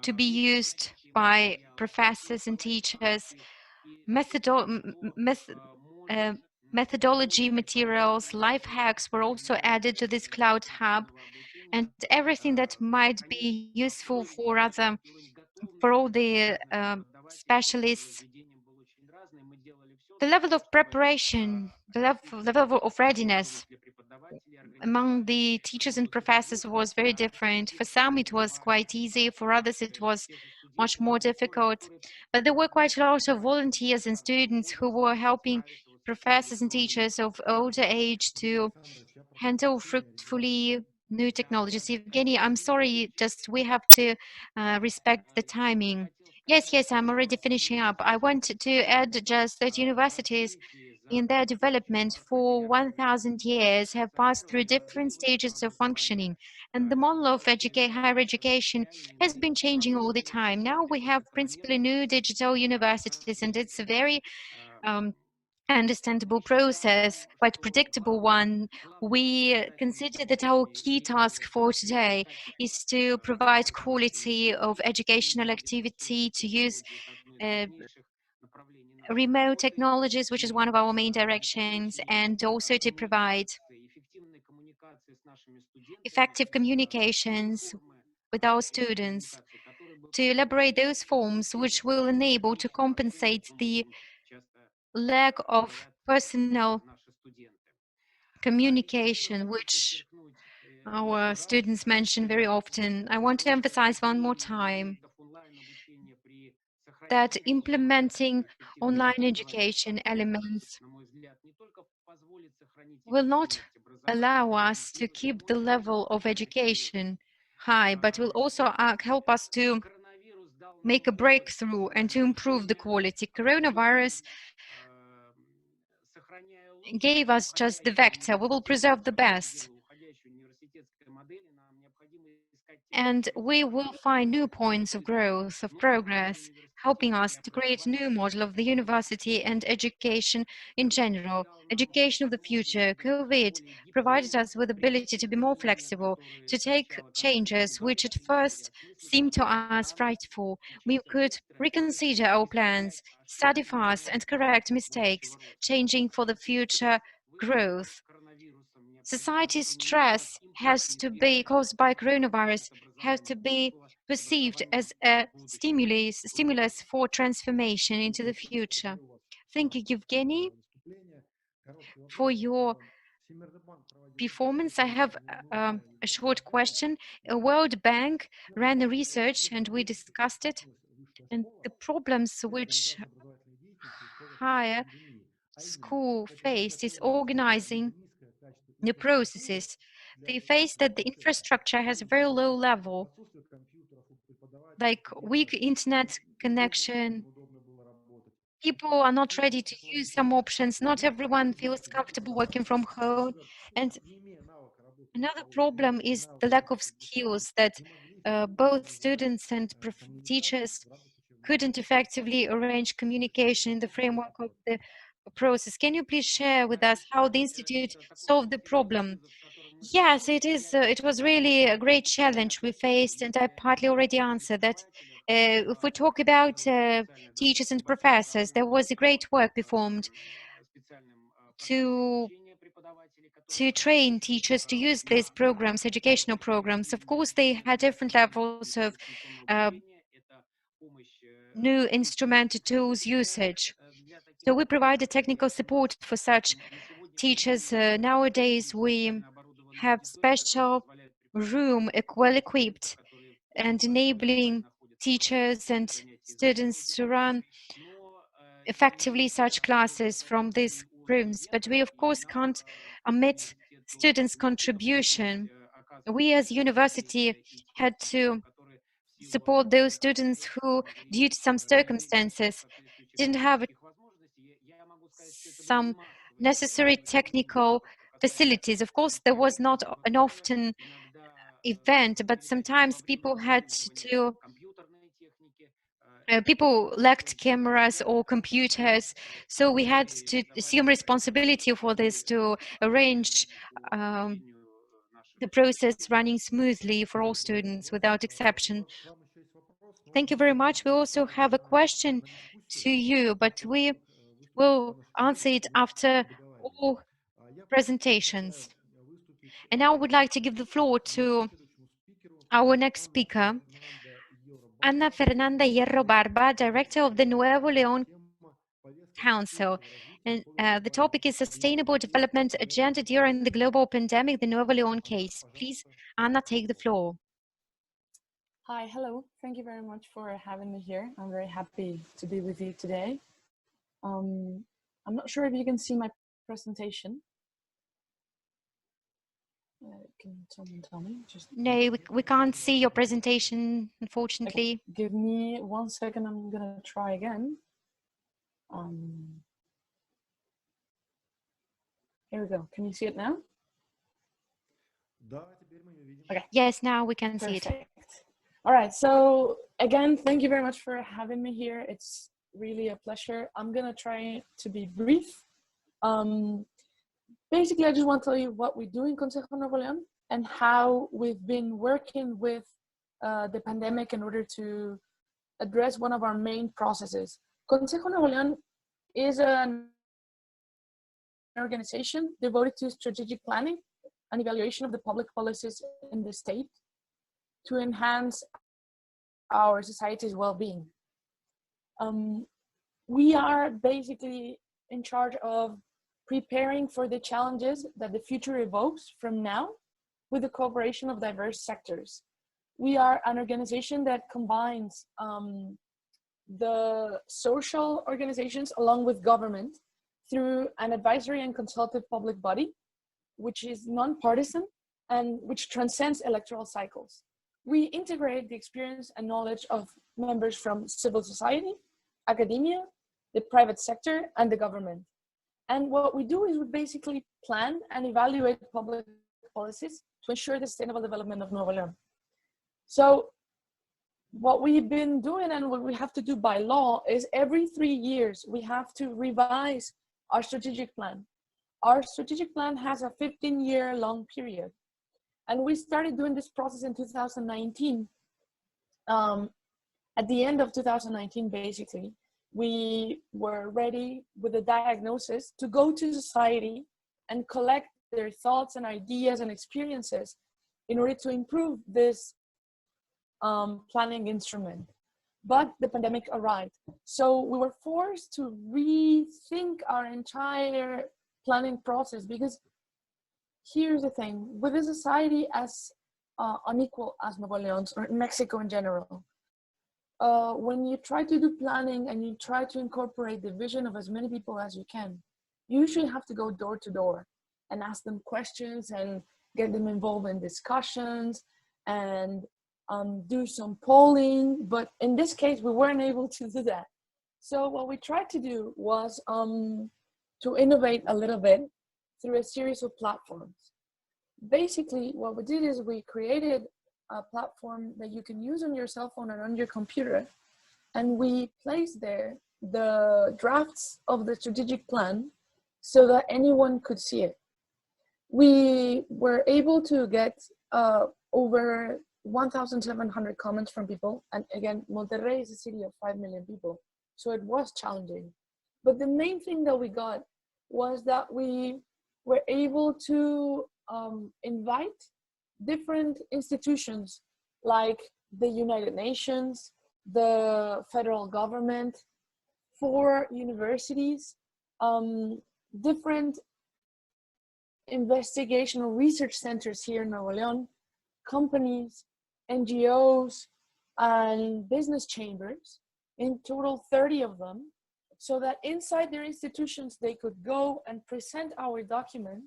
to be used by professors and teachers, methodology materials, life hacks were also added to this cloud hub, and everything that might be useful for all the specialists. The level of preparation, the level of readiness among the teachers and professors was very different. For some, it was quite easy. For others, it was much more difficult. But there were quite a lot of volunteers and students who were helping professors and teachers of older age to handle fruitfully new technologies. Evgeny, I'm sorry, just we have to respect the timing. Yes, I'm already finishing up. I want to add just that universities in their development for 1,000 years have passed through different stages of functioning. And the model of higher education has been changing all the time. Now we have principally new digital universities, and it's a very understandable process, quite predictable one. We consider that our key task for today is to provide quality of educational activity, to use remote technologies, which is one of our main directions, and also to provide effective communications with our students, to elaborate those forms which will enable to compensate the lack of personal communication, which our students mention very often. I want to emphasize one more time that implementing online education elements will not allow us to keep the level of education high, but will also help us to make a breakthrough and to improve the quality. Coronavirus gave us just the vector. We will preserve the best. And we will find new points of growth, of progress, helping us to create a new model of the university and education in general. Education of the future. COVID provided us with the ability to be more flexible, to take changes which at first seemed to us frightful. We could reconsider our plans, study fast and correct mistakes, changing for the future growth. Society's stress has to be caused by coronavirus, has to be perceived as a stimulus for transformation into the future. Thank you, Evgeny, for your performance. I have a short question. A World Bank ran a research and we discussed it, and the problems which higher school faced is organizing the processes. They face that the infrastructure has a very low level, like weak internet connection. People are not ready to use some options. Not everyone feels comfortable working from home. And another problem is the lack of skills that both students and teachers couldn't effectively arrange communication in the framework of the process. Can you please share with us how the Institute solved the problem? Yes, it is. It was really a great challenge we faced, and I partly already answered that. If we talk about teachers and professors, there was a great work performed to train teachers to use these programs, educational programs. Of course, they had different levels of new instrument tools usage. So we provided technical support for such teachers. Nowadays, we have special room well equipped and enabling teachers and students to run effectively such classes from these rooms. But we, of course, can't omit students' contribution. We as university had to support those students who, due to some circumstances, didn't have some necessary technical facilities. Of course, there was not an often event, but sometimes people had to people lacked cameras or computers, so we had to assume responsibility for this to arrange the process running smoothly for all students without exception. Thank you very much. We also have a question to you, but we will answer it after all presentations. And now I would like to give the floor to our next speaker, Ana Fernanda Hierro Barba, Director of the Nuevo León Council. And the topic is Sustainable Development Agenda during the Global Pandemic, the Nuevo León case. Please, Ana, take the floor. Hi, hello. Thank you very much for having me here. I'm very happy to be with you today. I'm not sure if you can see my presentation. Can someone tell me? No, we can't see your presentation, unfortunately. Okay, give me 1 second. I'm going to try again. Here we go. Can you see it now? Okay. Yes, now we can see it. All right. So again, thank you very much for having me here. It's really a pleasure. I'm going to try to be brief. Basically, I just want to tell you what we do in Consejo Nuevo León and how we've been working with the pandemic in order to address one of our main processes. Consejo Nuevo León is an organization devoted to strategic planning and evaluation of the public policies in the state to enhance our society's well-being. We are basically in charge of preparing for the challenges that the future evokes from now with the cooperation of diverse sectors. We are an organization that combines the social organizations along with government through an advisory and consultative public body, which is non-partisan and which transcends electoral cycles. We integrate the experience and knowledge of members from civil society, academia, the private sector, and the government. And what we do is we basically plan and evaluate public policies to ensure the sustainable development of Nuevo León. So what we've been doing and what we have to do by law is every 3 years, we have to revise our strategic plan. Our strategic plan has a 15-year long period. And we started doing this process in 2019. At the end of 2019, basically, we were ready with a diagnosis to go to society and collect their thoughts and ideas and experiences in order to improve this planning instrument. But the pandemic arrived. So we were forced to rethink our entire planning process, because here's the thing, with a society as unequal as Nuevo León's or Mexico in general, when you try to do planning and you try to incorporate the vision of as many people as you can, you usually have to go door to door and ask them questions and get them involved in discussions and do some polling. But in this case, we weren't able to do that. So what we tried to do was to innovate a little bit through a series of platforms. Basically, what we did is we created a platform that you can use on your cell phone or on your computer, and we placed there the drafts of the strategic plan so that anyone could see it. We were able to get over 1,700 comments from people, and again, Monterrey is a city of 5 million people, so it was challenging. But the main thing that we got was that we were able to invite different institutions like the United Nations, the federal government, 4 universities, different investigational research centers here in Nuevo León, companies, NGOs, and business chambers, in total 30 of them, so that inside their institutions they could go and present our document,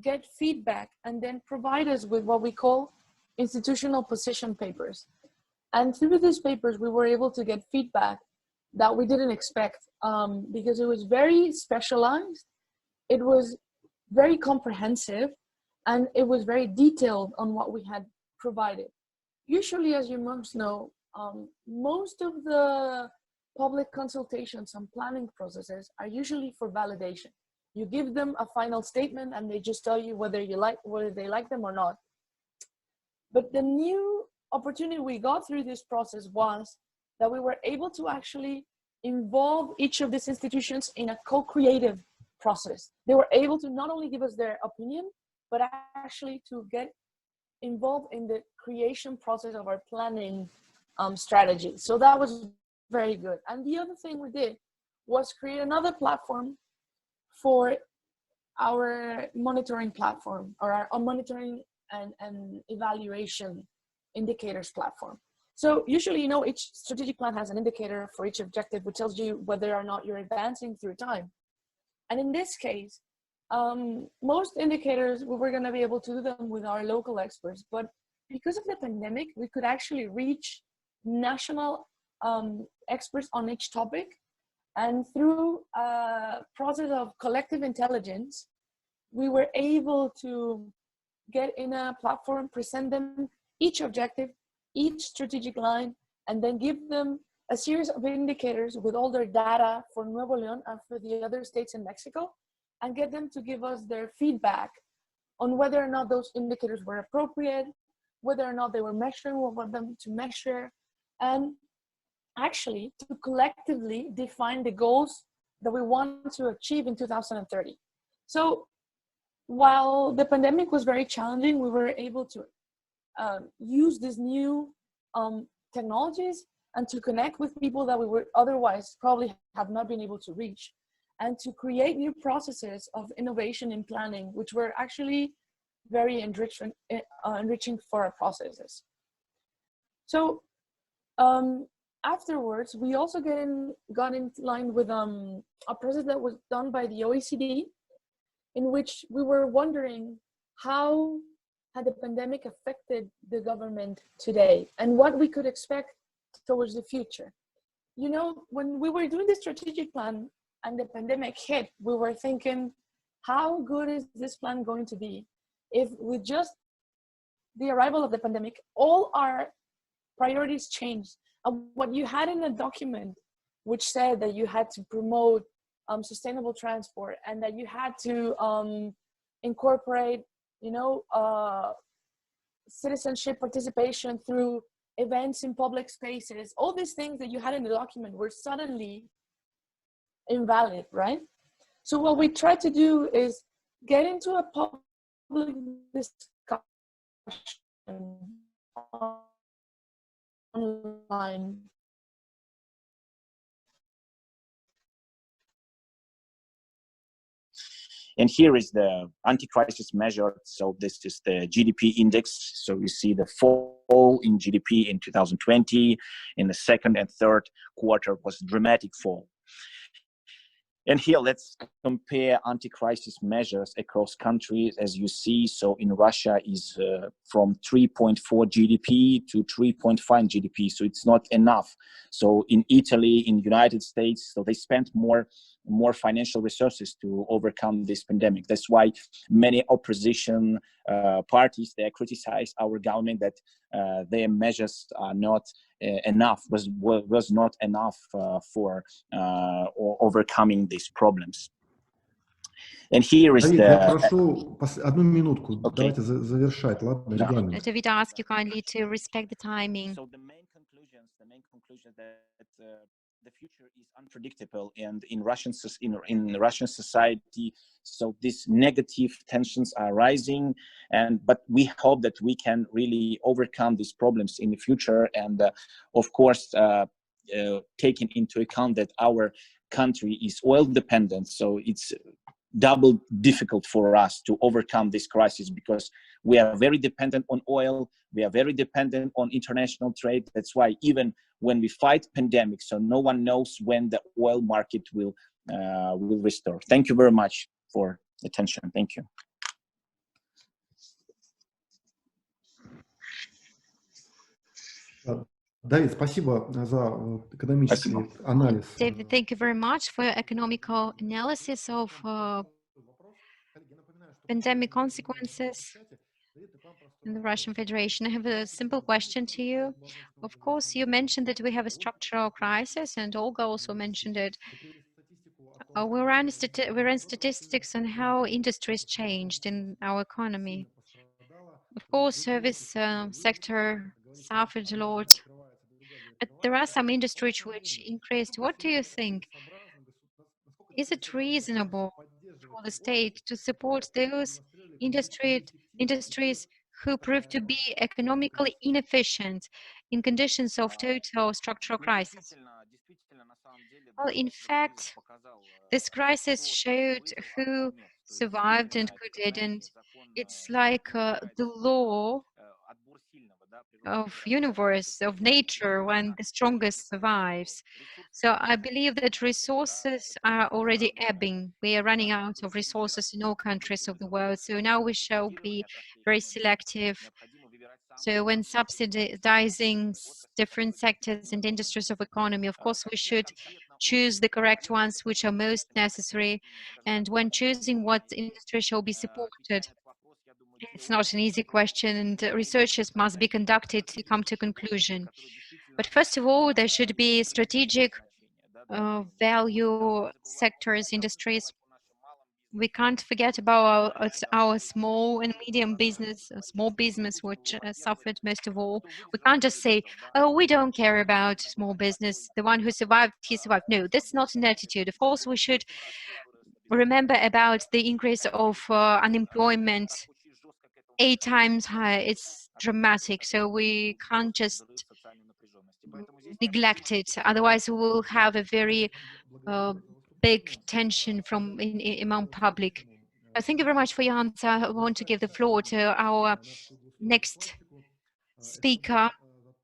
get feedback, and then provide us with what we call institutional position papers. And through these papers, we were able to get feedback that we didn't expect, because it was very specialized, it was very comprehensive, and it was very detailed on what we had provided. Usually, as you must know, most of the public consultations and planning processes are usually for validation. You give them a final statement and they just tell you whether they like them or not. But the new opportunity we got through this process was that we were able to actually involve each of these institutions in a co-creative process. They were able to not only give us their opinion, but actually to get involved in the creation process of our planning strategy. So that was very good. And the other thing we did was create another platform for our monitoring platform, or our monitoring and evaluation indicators platform. So usually, you know, each strategic plan has an indicator for each objective, which tells you whether or not you're advancing through time. And in this case, most indicators, we were going to be able to do them with our local experts, but because of the pandemic, we could actually reach national experts on each topic. And through a process of collective intelligence, we were able to get in a platform, present them each objective, each strategic line, and then give them a series of indicators with all their data for Nuevo León and for the other states in Mexico, and get them to give us their feedback on whether or not those indicators were appropriate, whether or not they were measuring what we want them to measure, and actually to collectively define the goals that we want to achieve in 2030. So while the pandemic was very challenging, we were able to use these new technologies and to connect with people that we would otherwise probably have not been able to reach, and to create new processes of innovation in planning, which were actually very enriching for our processes. So afterwards, we also got in line with a process that was done by the OECD, in which we were wondering how had the pandemic affected the government today and what we could expect towards the future. You know, when we were doing the strategic plan and the pandemic hit, we were thinking, how good is this plan going to be if with just the arrival of the pandemic, all our priorities changed? What you had in a document which said that you had to promote sustainable transport and that you had to incorporate, you know, citizenship participation through events in public spaces, all these things that you had in the document were suddenly invalid, right? So what we tried to do is get into a public discussion online. And here is the anti-crisis measure. So this is the GDP index. So you see the fall in GDP in 2020. In the second and third quarter was a dramatic fall. And here, let's compare anti-crisis measures across countries. As you see, so in Russia is from 3.4 GDP to 3.5 GDP. So it's not enough. So in Italy, in the United States, so they spent more financial resources to overcome this pandemic. That's why many opposition parties, they criticize our government that their measures are not enough, was not enough for overcoming these problems. And here is Давид, я the... прошу одну минутку. Okay. Давайте завершать, ладно? Регламент. David, I ask you kindly to respect the timing. So the main conclusion that the future is unpredictable, and in Russian society, so these negative tensions are rising, but we hope that we can really overcome these problems in the future, and of course taking into account that our country is oil dependent, so it's double difficult for us to overcome this crisis because we are very dependent on oil, we are very dependent on international trade. That's why even when we fight pandemic, so no one knows when the oil market will restore. Thank you very much for attention. Thank you. Давид, спасибо за экономический анализ. David, thank you very much for your economical analysis of pandemic consequences in the Russian Federation. I have a simple question to you. Of course, you mentioned that we have a structural crisis, and Olga also mentioned it. We ran statistics on how industries changed in our economy. Of course, service sector suffered a lot, but there are some industries which increased. What do you think? Is it reasonable for the state to support those industries who prove to be economically inefficient in conditions of total structural crisis? Well, in fact, this crisis showed who survived and who didn't. It's like the law of universe, of nature, when the strongest survives. So I believe that resources are already ebbing. We are running out of resources in all countries of the world. So now we shall be very selective. So when subsidizing different sectors and industries of economy, of course, we should choose the correct ones which are most necessary. And when choosing what industry shall be supported, it's not an easy question, and researches must be conducted to come to a conclusion. But first of all, there should be strategic value sectors, industries. We can't forget about our small and medium business, small business, which suffered most of all. We can't just say, oh, we don't care about small business. The one who survived, he survived. No, that's not an attitude. Of course, we should remember about the increase of unemployment 8 times higher. It's dramatic. So we can't just neglect it. Otherwise, we will have a very big tension among public. Thank you very much for your answer. I want to give the floor to our next speaker.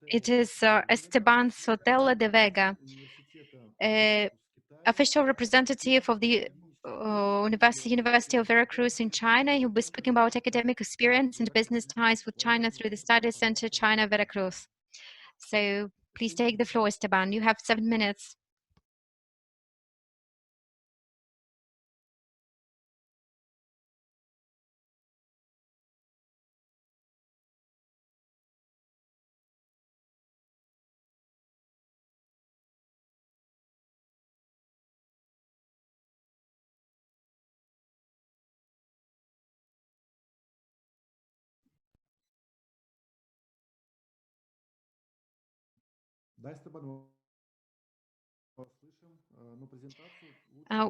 It is Esteban Sotelo de Vega, official representative of the University of Veracruz in China. He'll be speaking about academic experience and business ties with China through the Study Center China Veracruz. So please take the floor, Esteban. You have 7 minutes.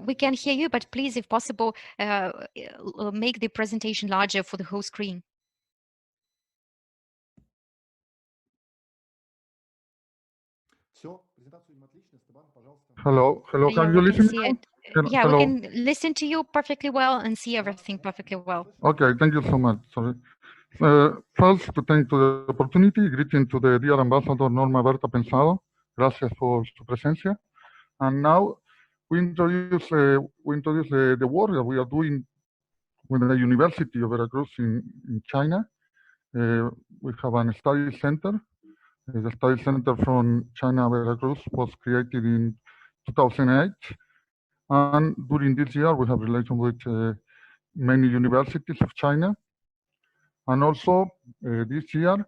We can hear you, but please, if possible, make the presentation larger for the whole screen. Hello, hello, Yeah, can you we can listen? see it. Yeah, Hello. we can listen to you perfectly well and see everything perfectly well. Okay, thank you so much. Sorry. First, to thank to the opportunity, greeting to the dear ambassador Norma Bertha Pensado. Gracias por su presencia. And now we introduce the work that we are doing with the University of Veracruz in China. We have a study center. The study center from China Veracruz was created in 2008. And during this year, we have relation with many universities of China. And also this year,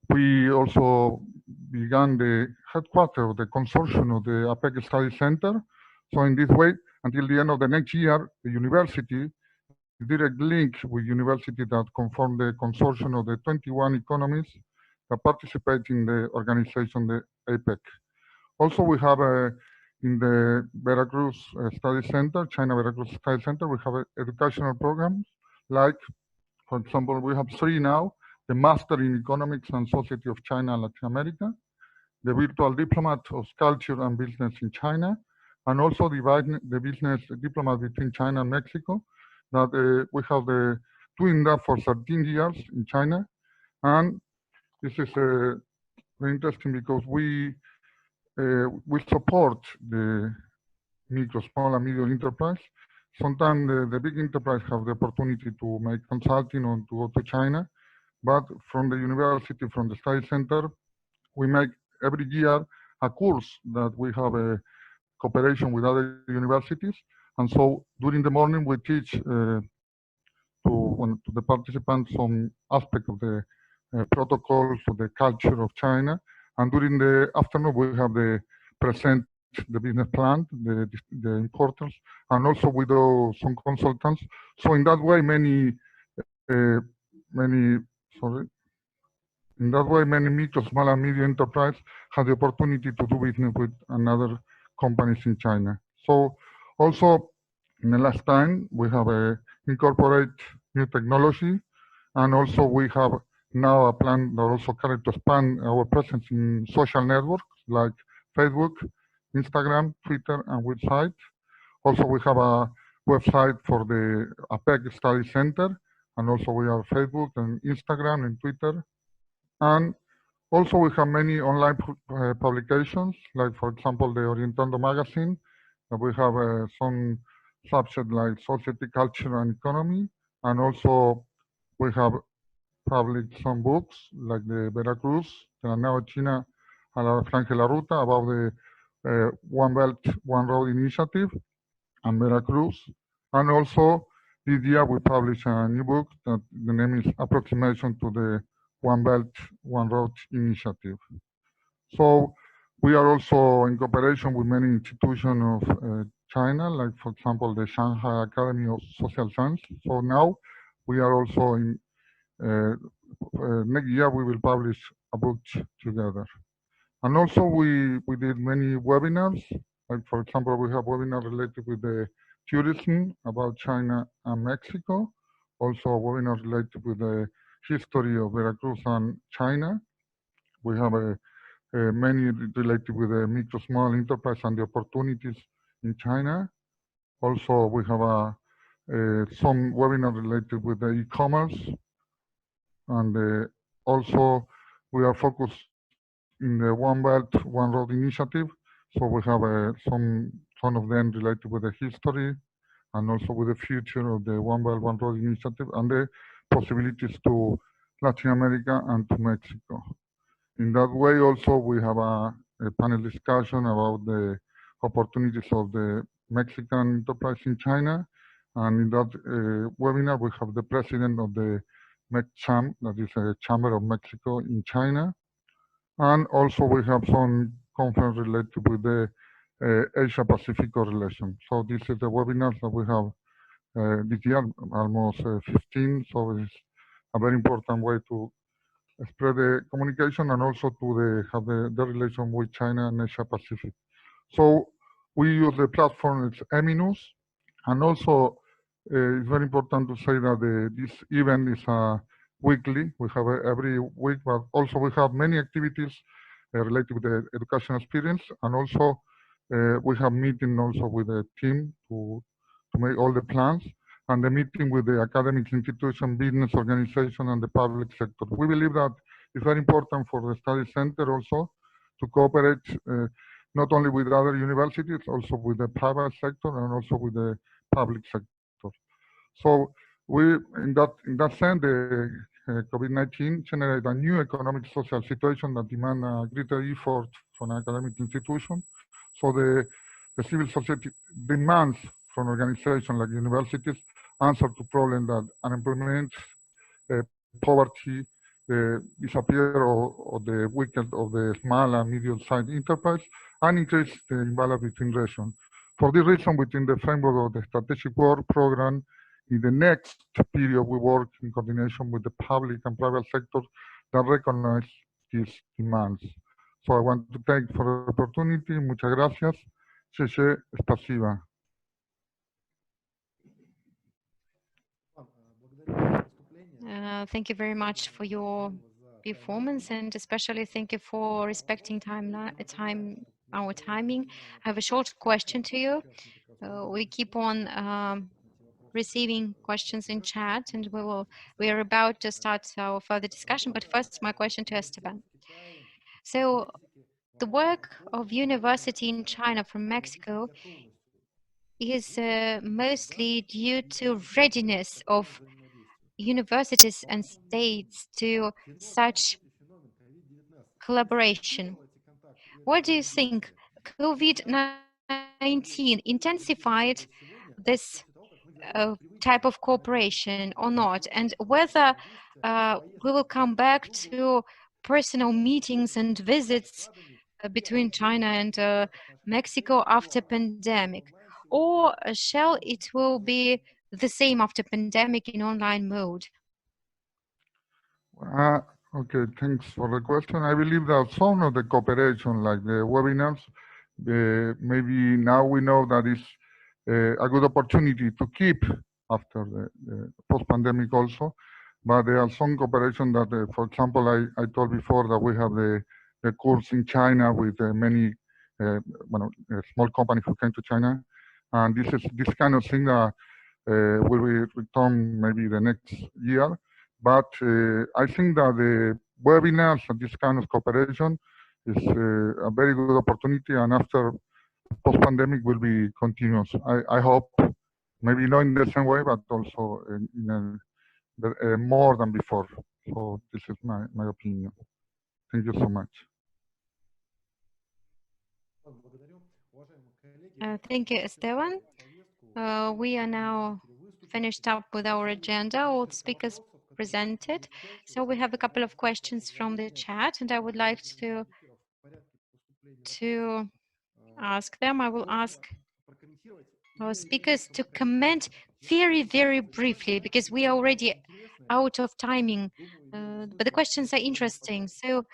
we also began the headquarters of the consortium of the APEC Study Center. So in this way, until the end of the next year, the university, direct link with universities that conform the consortium of the 21 economies that participate in the organization, the APEC. Also, we have in the Veracruz Study Center, China Veracruz Study Center, we have educational programs like, for example, we have 3 now, the Master in Economics and Society of China and Latin America, the Virtual Diplomat of Culture and Business in China, and also the Business Diplomat between China and Mexico, that we have doing that for 13 years in China. And this is very interesting because we support the micro, small, and medium enterprise. Sometimes the big enterprise have the opportunity to make consulting or to go to China, but from the university, from the study center, we make every year a course that we have a cooperation with other universities. And so during the morning, we teach to the participants some aspect of the protocols of the culture of China. And during the afternoon, we have the present the business plan, the importance, and also we do some consultants. So in that way, many micro, small, and medium enterprise have the opportunity to do business with another companies in China. So also in the last time we have incorporate new technology, and also we have now a plan that also can to expand our presence in social networks like Facebook, Instagram, Twitter, and website. Also, we have a website for the APEC Study Center, and also we have Facebook and Instagram and Twitter. And also we have many online publications, like for example, the Orientando magazine. We have some subject like society, culture, and economy. And also we have published some books like the Veracruz, the Neo China a la Franja la Ruta, about the One Belt, One Road initiative and Veracruz. And also this year we published a new book that the name is Approximation to the One Belt, One Road initiative. So we are also in cooperation with many institutions of China, like for example, the Shanghai Academy of Social Science. So now we are also in, next year we will publish a book together. And also we did many webinars. Like for example, we have webinars related with the tourism about China and Mexico. Also a webinar related with the history of Veracruz and China. We have many related with the micro small enterprise and the opportunities in China. Also we have some webinars related with the e-commerce, and also we are focused in the One Belt, One Road initiative. So we have some of them related with the history and also with the future of the One Belt, One Road initiative and the possibilities to Latin America and to Mexico. In that way, also, we have a panel discussion about the opportunities of the Mexican enterprise in China. And in that webinar, we have the president of the MECCHAM, that is a Chamber of Mexico in China. And also we have some conference related with the Asia Pacific relation. So this is the webinars that we have this year, almost 15. So it's a very important way to spread the communication and also to have the relation with China and Asia Pacific. So we use the platform, it's Eminus, and also it's very important to say that this event is weekly. We have every week, but also we have many activities related with the education experience, and also we have meeting also with the team to make all the plans, and the meeting with the academic institution, business organization, and the public sector. We believe that it's very important for the study center also to cooperate not only with other universities, also with the private sector and also with the public sector. So we, in that sense, the COVID-19 generated a new economic social situation that demand a greater effort from academic institutions. So the civil society demands from organizations like universities answer to problems that unemployment, poverty, disappear or the weakness of the small and medium-sized enterprise, and increase the imbalance between regions. For this reason, within the framework of the strategic work program, in the next period, we work in coordination with the public and private sectors that recognize these demands. So I want to thank for the opportunity. Muchas gracias. Спасибо. Thank you very much for your performance, and especially thank you for respecting our timing. I have a short question to you. We keep on receiving questions in chat, and we are about to start our further discussion. But first, my question to Esteban. So, the work of university in China from Mexico is mostly due to readiness of universities and states to such collaboration. What do you think? COVID-19 intensified this type of cooperation or not, and whether we will come back to personal meetings and visits between China and Mexico after pandemic, or shall it will be the same after pandemic in online mode? Okay, thanks for the question. I believe that some of the cooperation, like the webinars, maybe now we know that is a good opportunity to keep after the post-pandemic also. But there are some cooperation that, for example, I told before that we have the course in China with many small companies who came to China. And this kind of thing will be return maybe the next year. But I think that the webinars and this kind of cooperation is a very good opportunity, and after post-pandemic will be continuous. I hope, maybe not in the same way, but also more than before. So this is my opinion. Thank you so much. Thank you, Esteban. We are now finished up with our agenda. All speakers presented. So we have a couple of questions from the chat, and I would like to ask them. I will ask our speakers to comment very, very briefly, because we are already out of timing. But the questions are interesting, so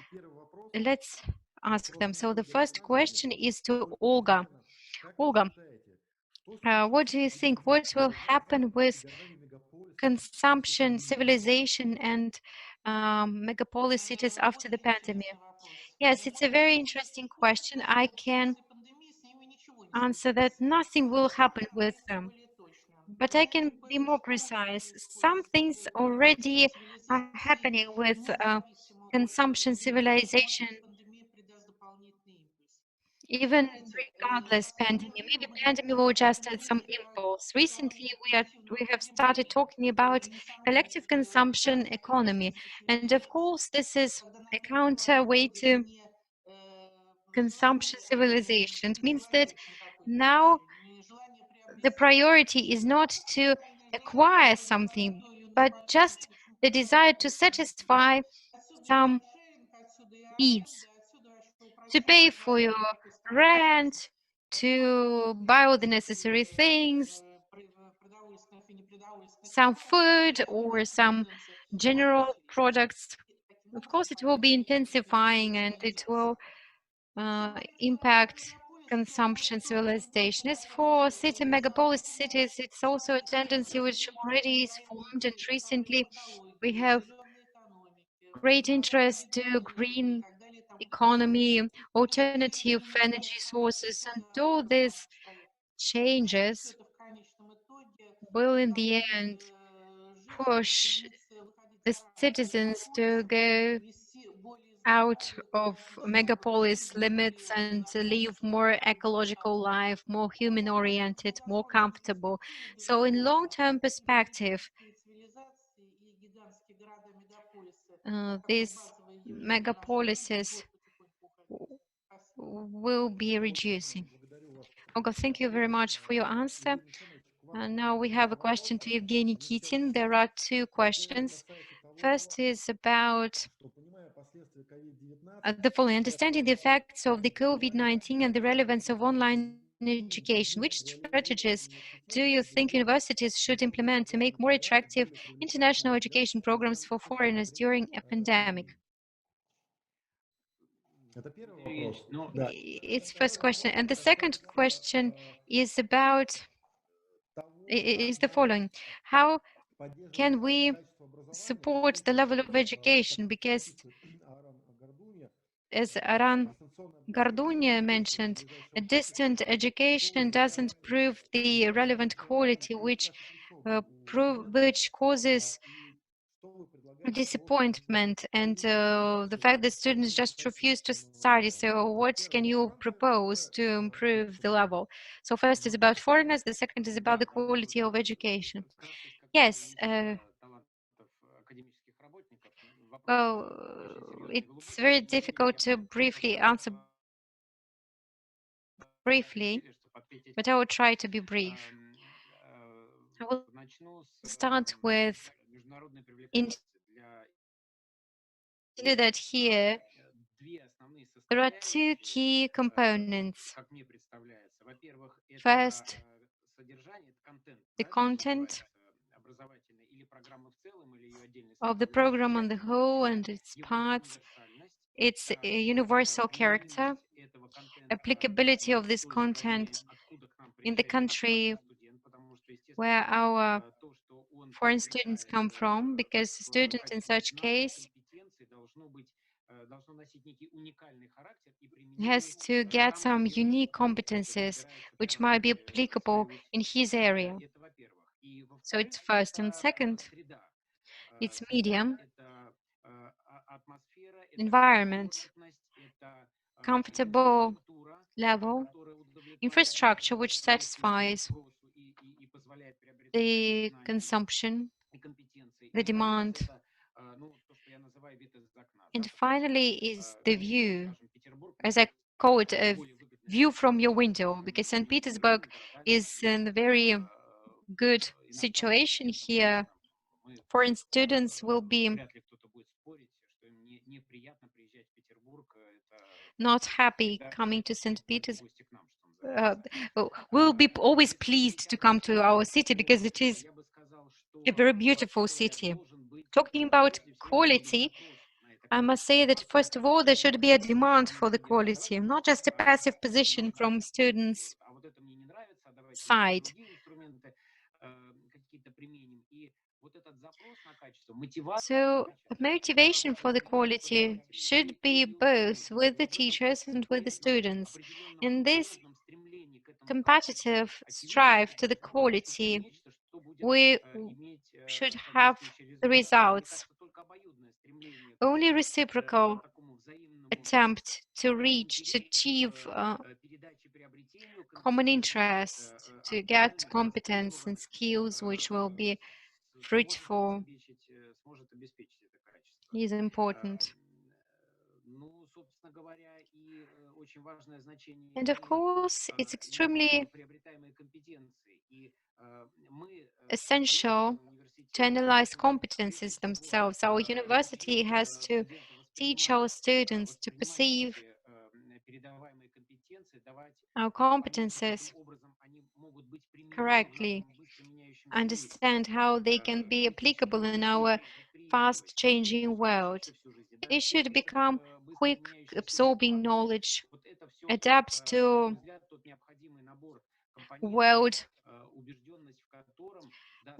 let's ask them. So the first question is to Olga. Olga, what do you think? What will happen with consumption, civilization, and megapolis cities after the pandemic? Yes, it's a very interesting question. I can answer that nothing will happen with them. But I can be more precise. Some things already are happening with consumption civilization, even regardless pandemic. Maybe pandemic will just add some impulse. Recently, we have started talking about collective consumption economy, and of course, this is a counter way to consumption civilization. It means that now the priority is not to acquire something, but just the desire to satisfy some needs, to pay for your rent, to buy all the necessary things, some food or some general products. Of course, it will be intensifying and it will impact consumption civilization. As for city megapolis cities, it's also a tendency which already is formed, and recently we have great interest to green economy, alternative energy sources, and all these changes will in the end push the citizens to go out of megapolis limits and to live more ecological life, more human oriented, more comfortable. So in long-term perspective, these megapolises will be reducing. Olga, thank you very much for your answer. Now we have a question to Evgeny Kitin. There are two questions. First is about the following: understanding the effects of the COVID-19 and the relevance of online education. Which strategies do you think universities should implement to make more attractive international education programs for foreigners during a pandemic? It's first question. And the second question is about is the following: how can we support the level of education? Because as Aran Gardunia mentioned, a distant education doesn't prove the relevant quality, which causes disappointment and the fact that students just refuse to study. So what can you propose to improve the level? So first is about foreigners, the second is about the quality of education. Yes, well, it's very difficult to briefly answer briefly, but I will try to be brief. I will start with that here there are two key components. First, the content of the program on the whole and its parts, its universal character, applicability of this content in the country where our foreign students come from, because a student in such case has to get some unique competencies which might be applicable in his area. So it's first, and second, it's medium, environment, comfortable level, infrastructure which satisfies the consumption, the demand. And finally is the view, as I call it, a view from your window, because St. Petersburg is in a very good situation here. Foreign students will be not happy coming to St. Petersburg. We'll be always pleased to come to our city because it is a very beautiful city. Talking about quality, I must say that first of all, there should be a demand for the quality, not just a passive position from students' side. So motivation for the quality should be both with the teachers and with the students. In this competitive strive to the quality, we should have the results. Only reciprocal attempt to reach, to achieve common interest, to get competence and skills which will be fruitful is important. And of course, it's extremely essential to analyze competencies themselves. Our university has to teach our students to perceive our competencies correctly, understand how they can be applicable in our fast-changing world. They should become quick absorbing knowledge, adapt to world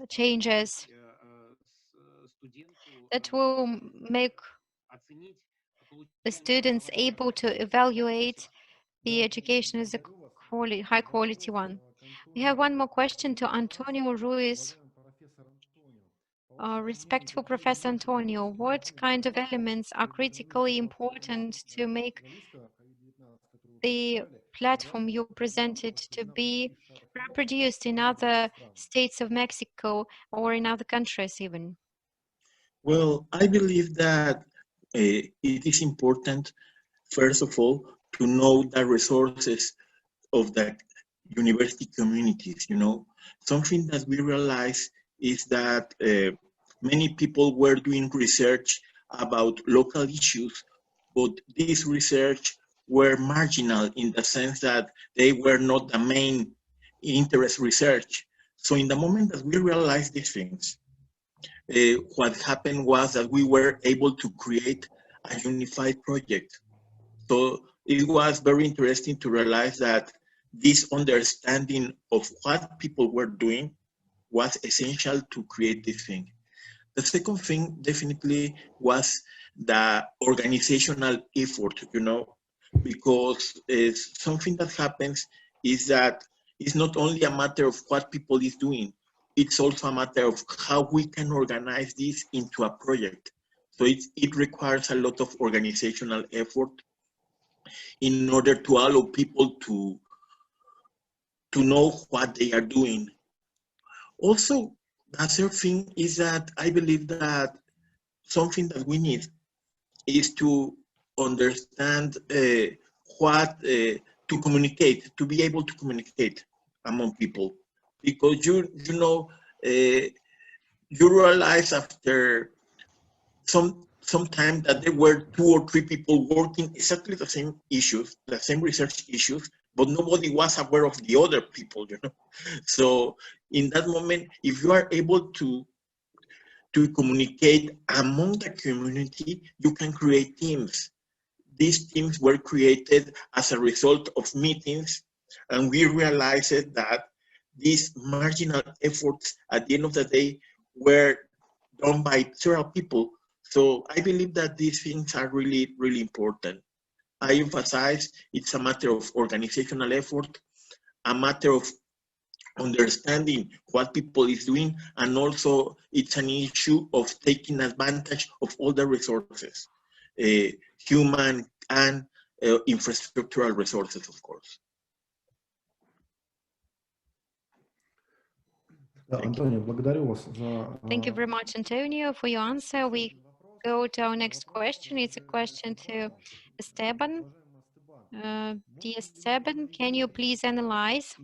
changes that will make the students able to evaluate the education as a high quality one. We have one more question to Antonio Ruiz. Respectful Professor Antonio, what kind of elements are critically important to make the platform you presented to be reproduced in other states of Mexico or in other countries even? Well, I believe that it is important, first of all, to know the resources of the university communities. Something that we realized is that many people were doing research about local issues, but this research were marginal in the sense that they were not the main interest research. So in the moment that we realized these things, what happened was that we were able to create a unified project. So it was very interesting to realize that this understanding of what people were doing was essential to create this thing. The second thing definitely was the organizational effort, because something that happens is that it's not only a matter of what people is doing, it's also a matter of how we can organize this into a project. So it requires a lot of organizational effort in order to allow people to know what they are doing. Also, the third thing is that I believe that something that we need is to understand what to communicate, to be able to communicate among people, because you realize after some time that there were 2 or 3 people working exactly the same issues, the same research issues, but nobody was aware of the other people. So in that moment, if you are able to communicate among the community, you can create teams. These teams were created as a result of meetings, and we realized that these marginal efforts at the end of the day were done by several people. So I believe that these things are really, really important. I emphasize it's a matter of organizational effort, a matter of understanding what people is doing, and also it's an issue of taking advantage of all the resources, human and infrastructural resources, of course. Thank you very much, Antonio, for your answer. We go to our next question. It's a question to Esteban. Dear Esteban, can you please analyze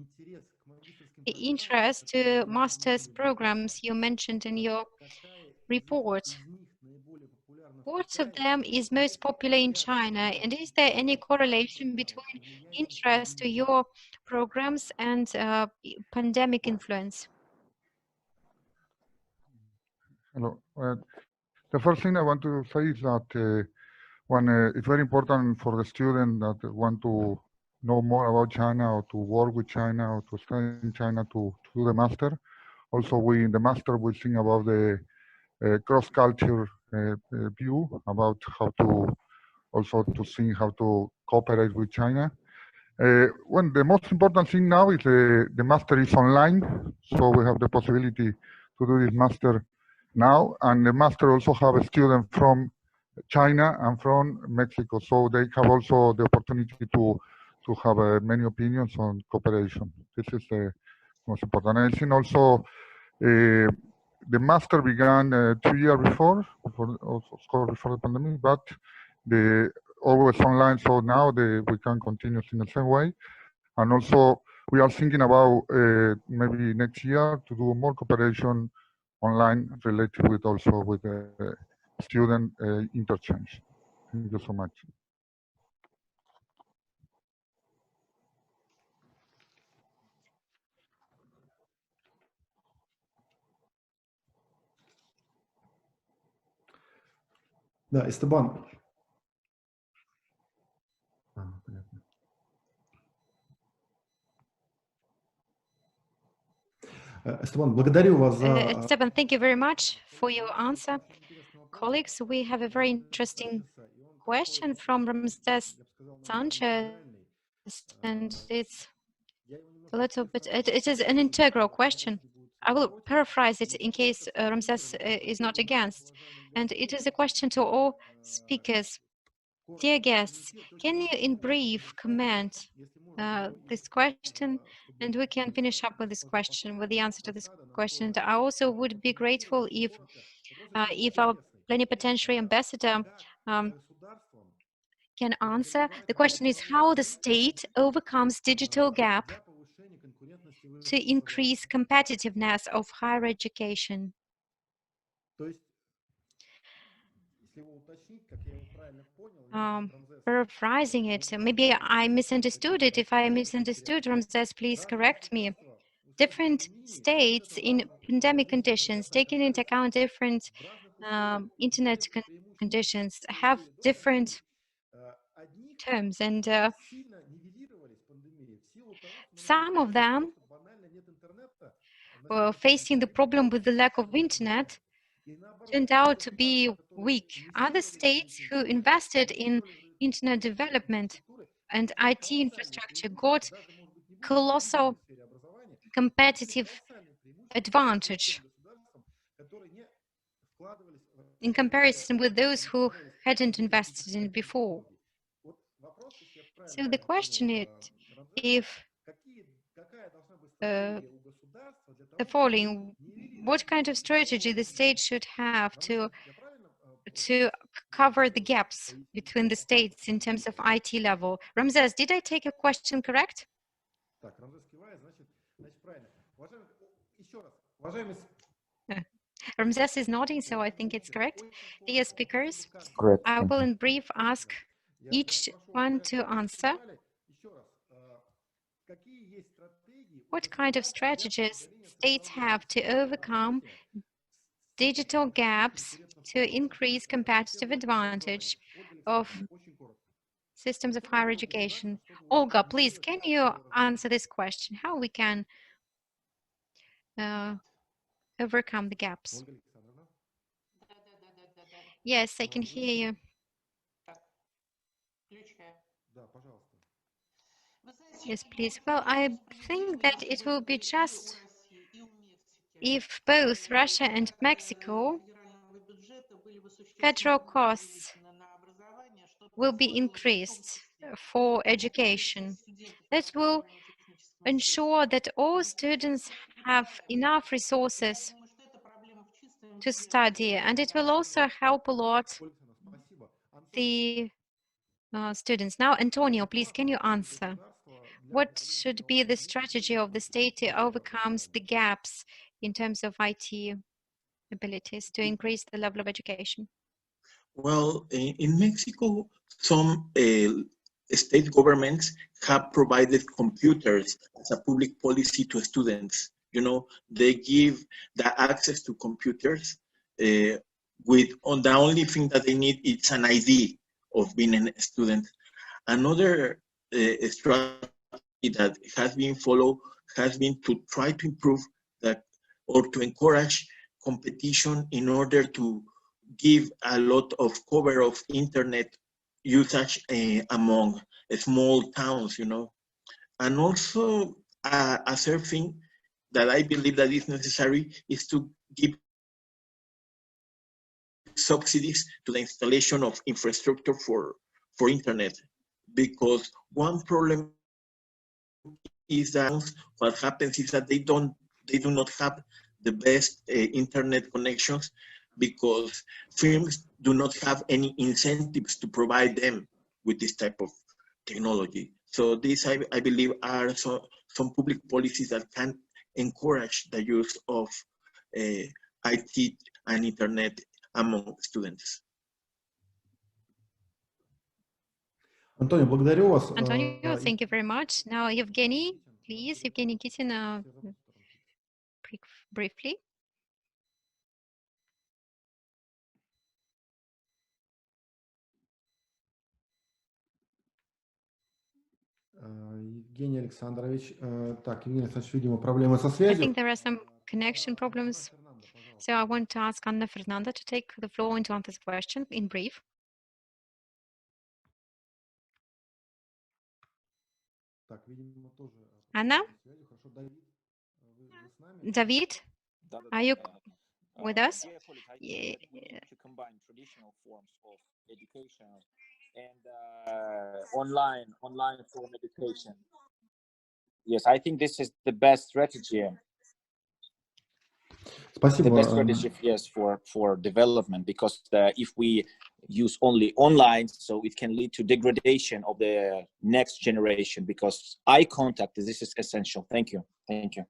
the interest to master's programs you mentioned in your report? What of them is most popular in China, and is there any correlation between interest to your programs and pandemic influence? Hello. The first thing I want to say is that it's very important for the student that want to know more about China or to work with China or to study in China to do the master. Also, we in the master we think about the cross-culture view about how to also to see how to cooperate with China. Well, the most important thing now is the master is online, so we have the possibility to do this master now, and the master also have a student from China and from Mexico, so they have also the opportunity to have many opinions on cooperation. This is the most important. I think also the master began 2 years before, of course, before the pandemic, but the always online, so now we can continue in the same way. And also, we are thinking about maybe next year to do more cooperation online related with also with student interchange. Thank you so much. Да, Эстебан. Эстебан, благодарю вас за... Esteban, thank you very much for your answer. Colleagues, we have a very interesting question from Ramses Sanchez, and it's a little bit, it is an integral question. I will paraphrase it in case Ramses is not against. And it is a question to all speakers. Dear guests, can you in brief comment this question, and we can finish up with this question, with the answer to this question. And I also would be grateful if our plenipotentiary ambassador can answer. The question is how the state overcomes digital gap to increase competitiveness of higher education. Paraphrasing it, maybe I misunderstood it. If I misunderstood, Ramses, please correct me. Different states in pandemic conditions, taking into account different internet conditions, have different terms, and some of them were facing the problem with the lack of internet turned out to be weak. Other states who invested in internet development and IT infrastructure got colossal competitive advantage in comparison with those who hadn't invested in before. So the question is if the following: what kind of strategy the state should have to cover the gaps between the states in terms of IT level? Ramses, did I take a question correct? Ramses is nodding, so I think it's correct. Dear speakers, Correct. I will in brief ask each one to answer. What kind of strategies states have to overcome digital gaps to increase competitive advantage of systems of higher education? Olga, please, can you answer this question? How we can overcome the gaps? Yes, I can hear you. Yes, please. Well, I think that it will be just if both Russia and Mexico federal costs will be increased for education. That will ensure that all students have enough resources to study, and it will also help a lot the students. Now, Antonio, please, can you answer? What should be the strategy of the state to overcome the gaps in terms of IT abilities to increase the level of education? Well, in Mexico, some state governments have provided computers as a public policy to students. You know, they give the access to computers on the only thing that they need is an ID of being a student. Another strategy that has been followed has been to try to improve that or to encourage competition in order to give a lot of cover of internet usage among small towns, you know. And also a third thing that I believe that is necessary is to give subsidies to the installation of infrastructure for internet, because one problem is that what happens is that they do not have the best internet connections, because firms do not have any incentives to provide them with this type of technology. So these, I believe, are some public policies that can encourage the use of IT and internet among students. Антонио, благодарю вас. Antonio, thank you very much. Now, Evgeny, please, Evgeny Kitin, briefly. Евгений Александрович. Так, Евгений Александрович, видимо, проблемы со I связью. think there are some connection problems. So I want to ask Anna Fernanda to take the floor and to answer the question in brief. Anna? David? Are you with us? Yeah. To combine traditional forms of education and online form education. Yes, I think this is the best strategy. Спасибо. The best strategy, yes, for development, because if we use only online, so it can lead to degradation of the next generation, because eye contact, this is essential. Thank you. Thank you.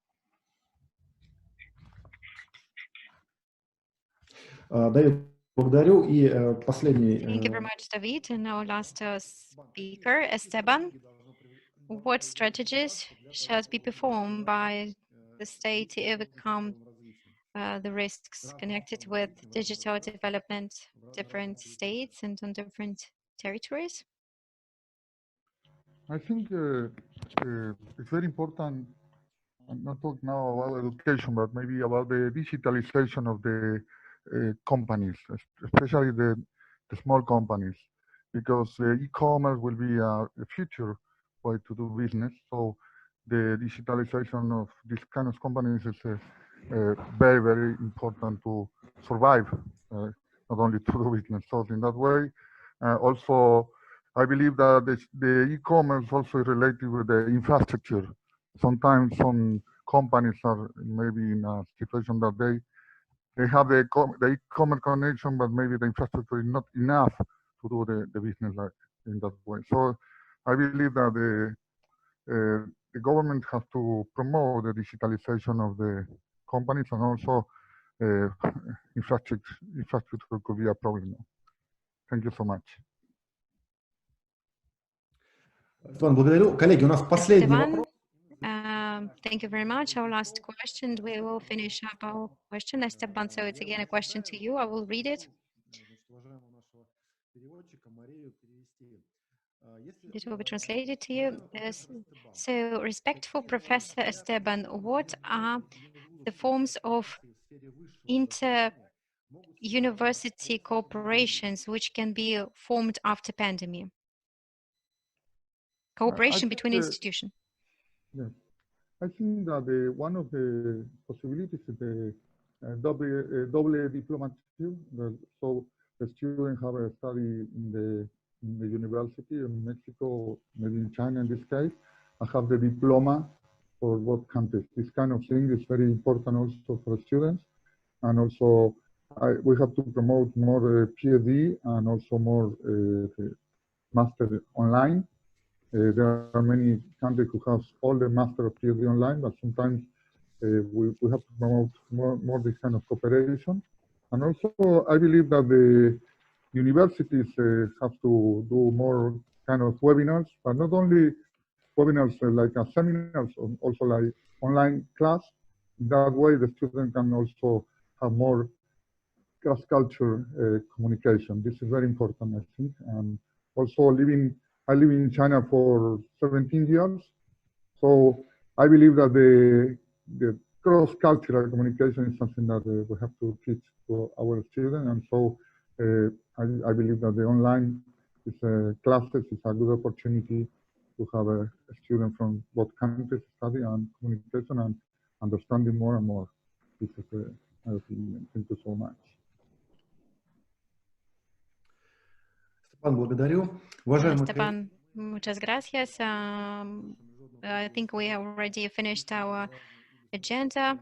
David, благодарю. И последний. Thank you very much, David. And our last speaker, Esteban. What strategies should be performed by the state to overcome the risks connected with digital development, different states and on different territories? I think it's very important. I'm not talking now about education, but maybe about the digitalization of the companies, especially the small companies, because e-commerce will be a future way to do business. So the digitalization of these kind of companies is very, very important to survive, not only to do business. So in that way, also, I believe that the e-commerce also is related with the infrastructure. Sometimes some companies are maybe in a situation that they have the e-commerce connection, but maybe the infrastructure is not enough to do the business like in that way. So I believe that the government has to promote the digitalization of the companies, and also infrastructure could be a problem. Thank you so much. Esteban, благодарю. Коллеги, у нас последний вопрос. Thank you very much. Our last question. We will finish up our question. Esteban, so it's again a question to you. I will read it. It will be translated to you. So, respectful Professor Esteban, what are the forms of inter-university cooperations which can be formed after pandemic? Cooperation between institutions. Yes. I think that one of the possibilities is the double diploma. So the students have a study in the university in Mexico, maybe in China in this case, and have the diploma for both countries. This kind of thing is very important also for students, and also we have to promote more PhD and also more master online. There are many countries who have all the master of PhD online, but sometimes we have to promote more this kind of cooperation. And also, I believe that the universities have to do more kind of webinars, but not only webinars like seminars, also like online class. That way, the student can also have more cross-culture communication. This is very important, I think. And also, I live in China for 17 years, so I believe that the cross-cultural communication is something that we have to teach to our students, and so I believe that the online classes is a good opportunity to have a student from both countries study and communication and understanding more and more. This is my opinion. Thank you so much. Степан, благодарю. Уважаемые Stepan, muchas gracias. I think we have already finished our agenda.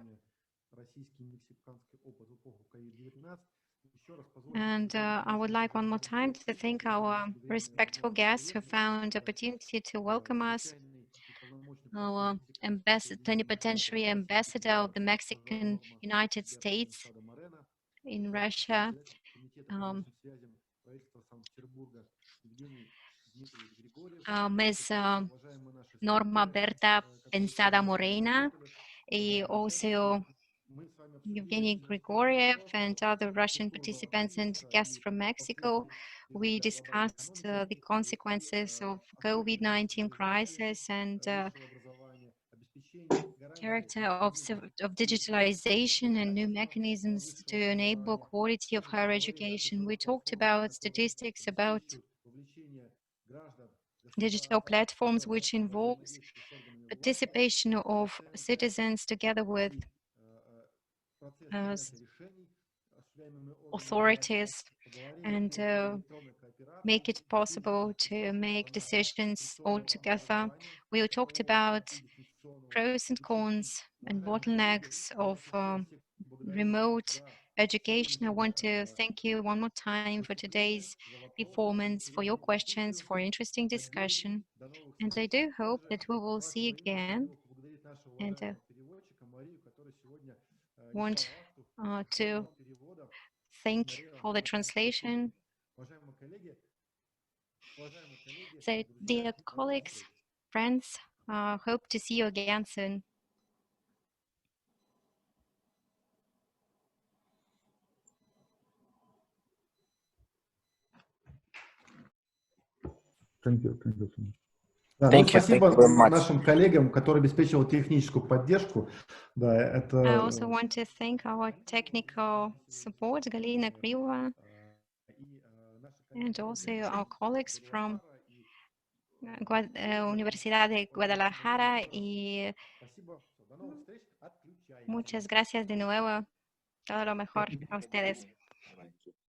And I would like one more time to thank our respectful guests who found opportunity to welcome us. Our plenipotentiary ambassador of the Mexican United States in Russia, Ms. Norma Bertha Pensado Moreno, also Evgeny Grigoriev and other Russian participants and guests from Mexico. We discussed the consequences of COVID-19 crisis and character of digitalization and new mechanisms to enable quality of higher education. We talked about statistics about digital platforms, which involves participation of citizens together with authorities and make it possible to make decisions all together. We talked about pros and cons and bottlenecks of remote education. I want to thank you one more time for today's performance, for your questions, for interesting discussion. And I do hope that we will see again. And want to thank for the translation. So, dear colleagues, friends, hope to see you again soon. Thank you. Thank you so much. Да, ну, спасибо нашим коллегам, которые обеспечивали техническую поддержку. Да, это... I also want to thank our technical support, Galina Griva, and also our colleagues from Universidad de Guadalajara. Y muchas gracias de nuevo. Todo lo mejor a ustedes.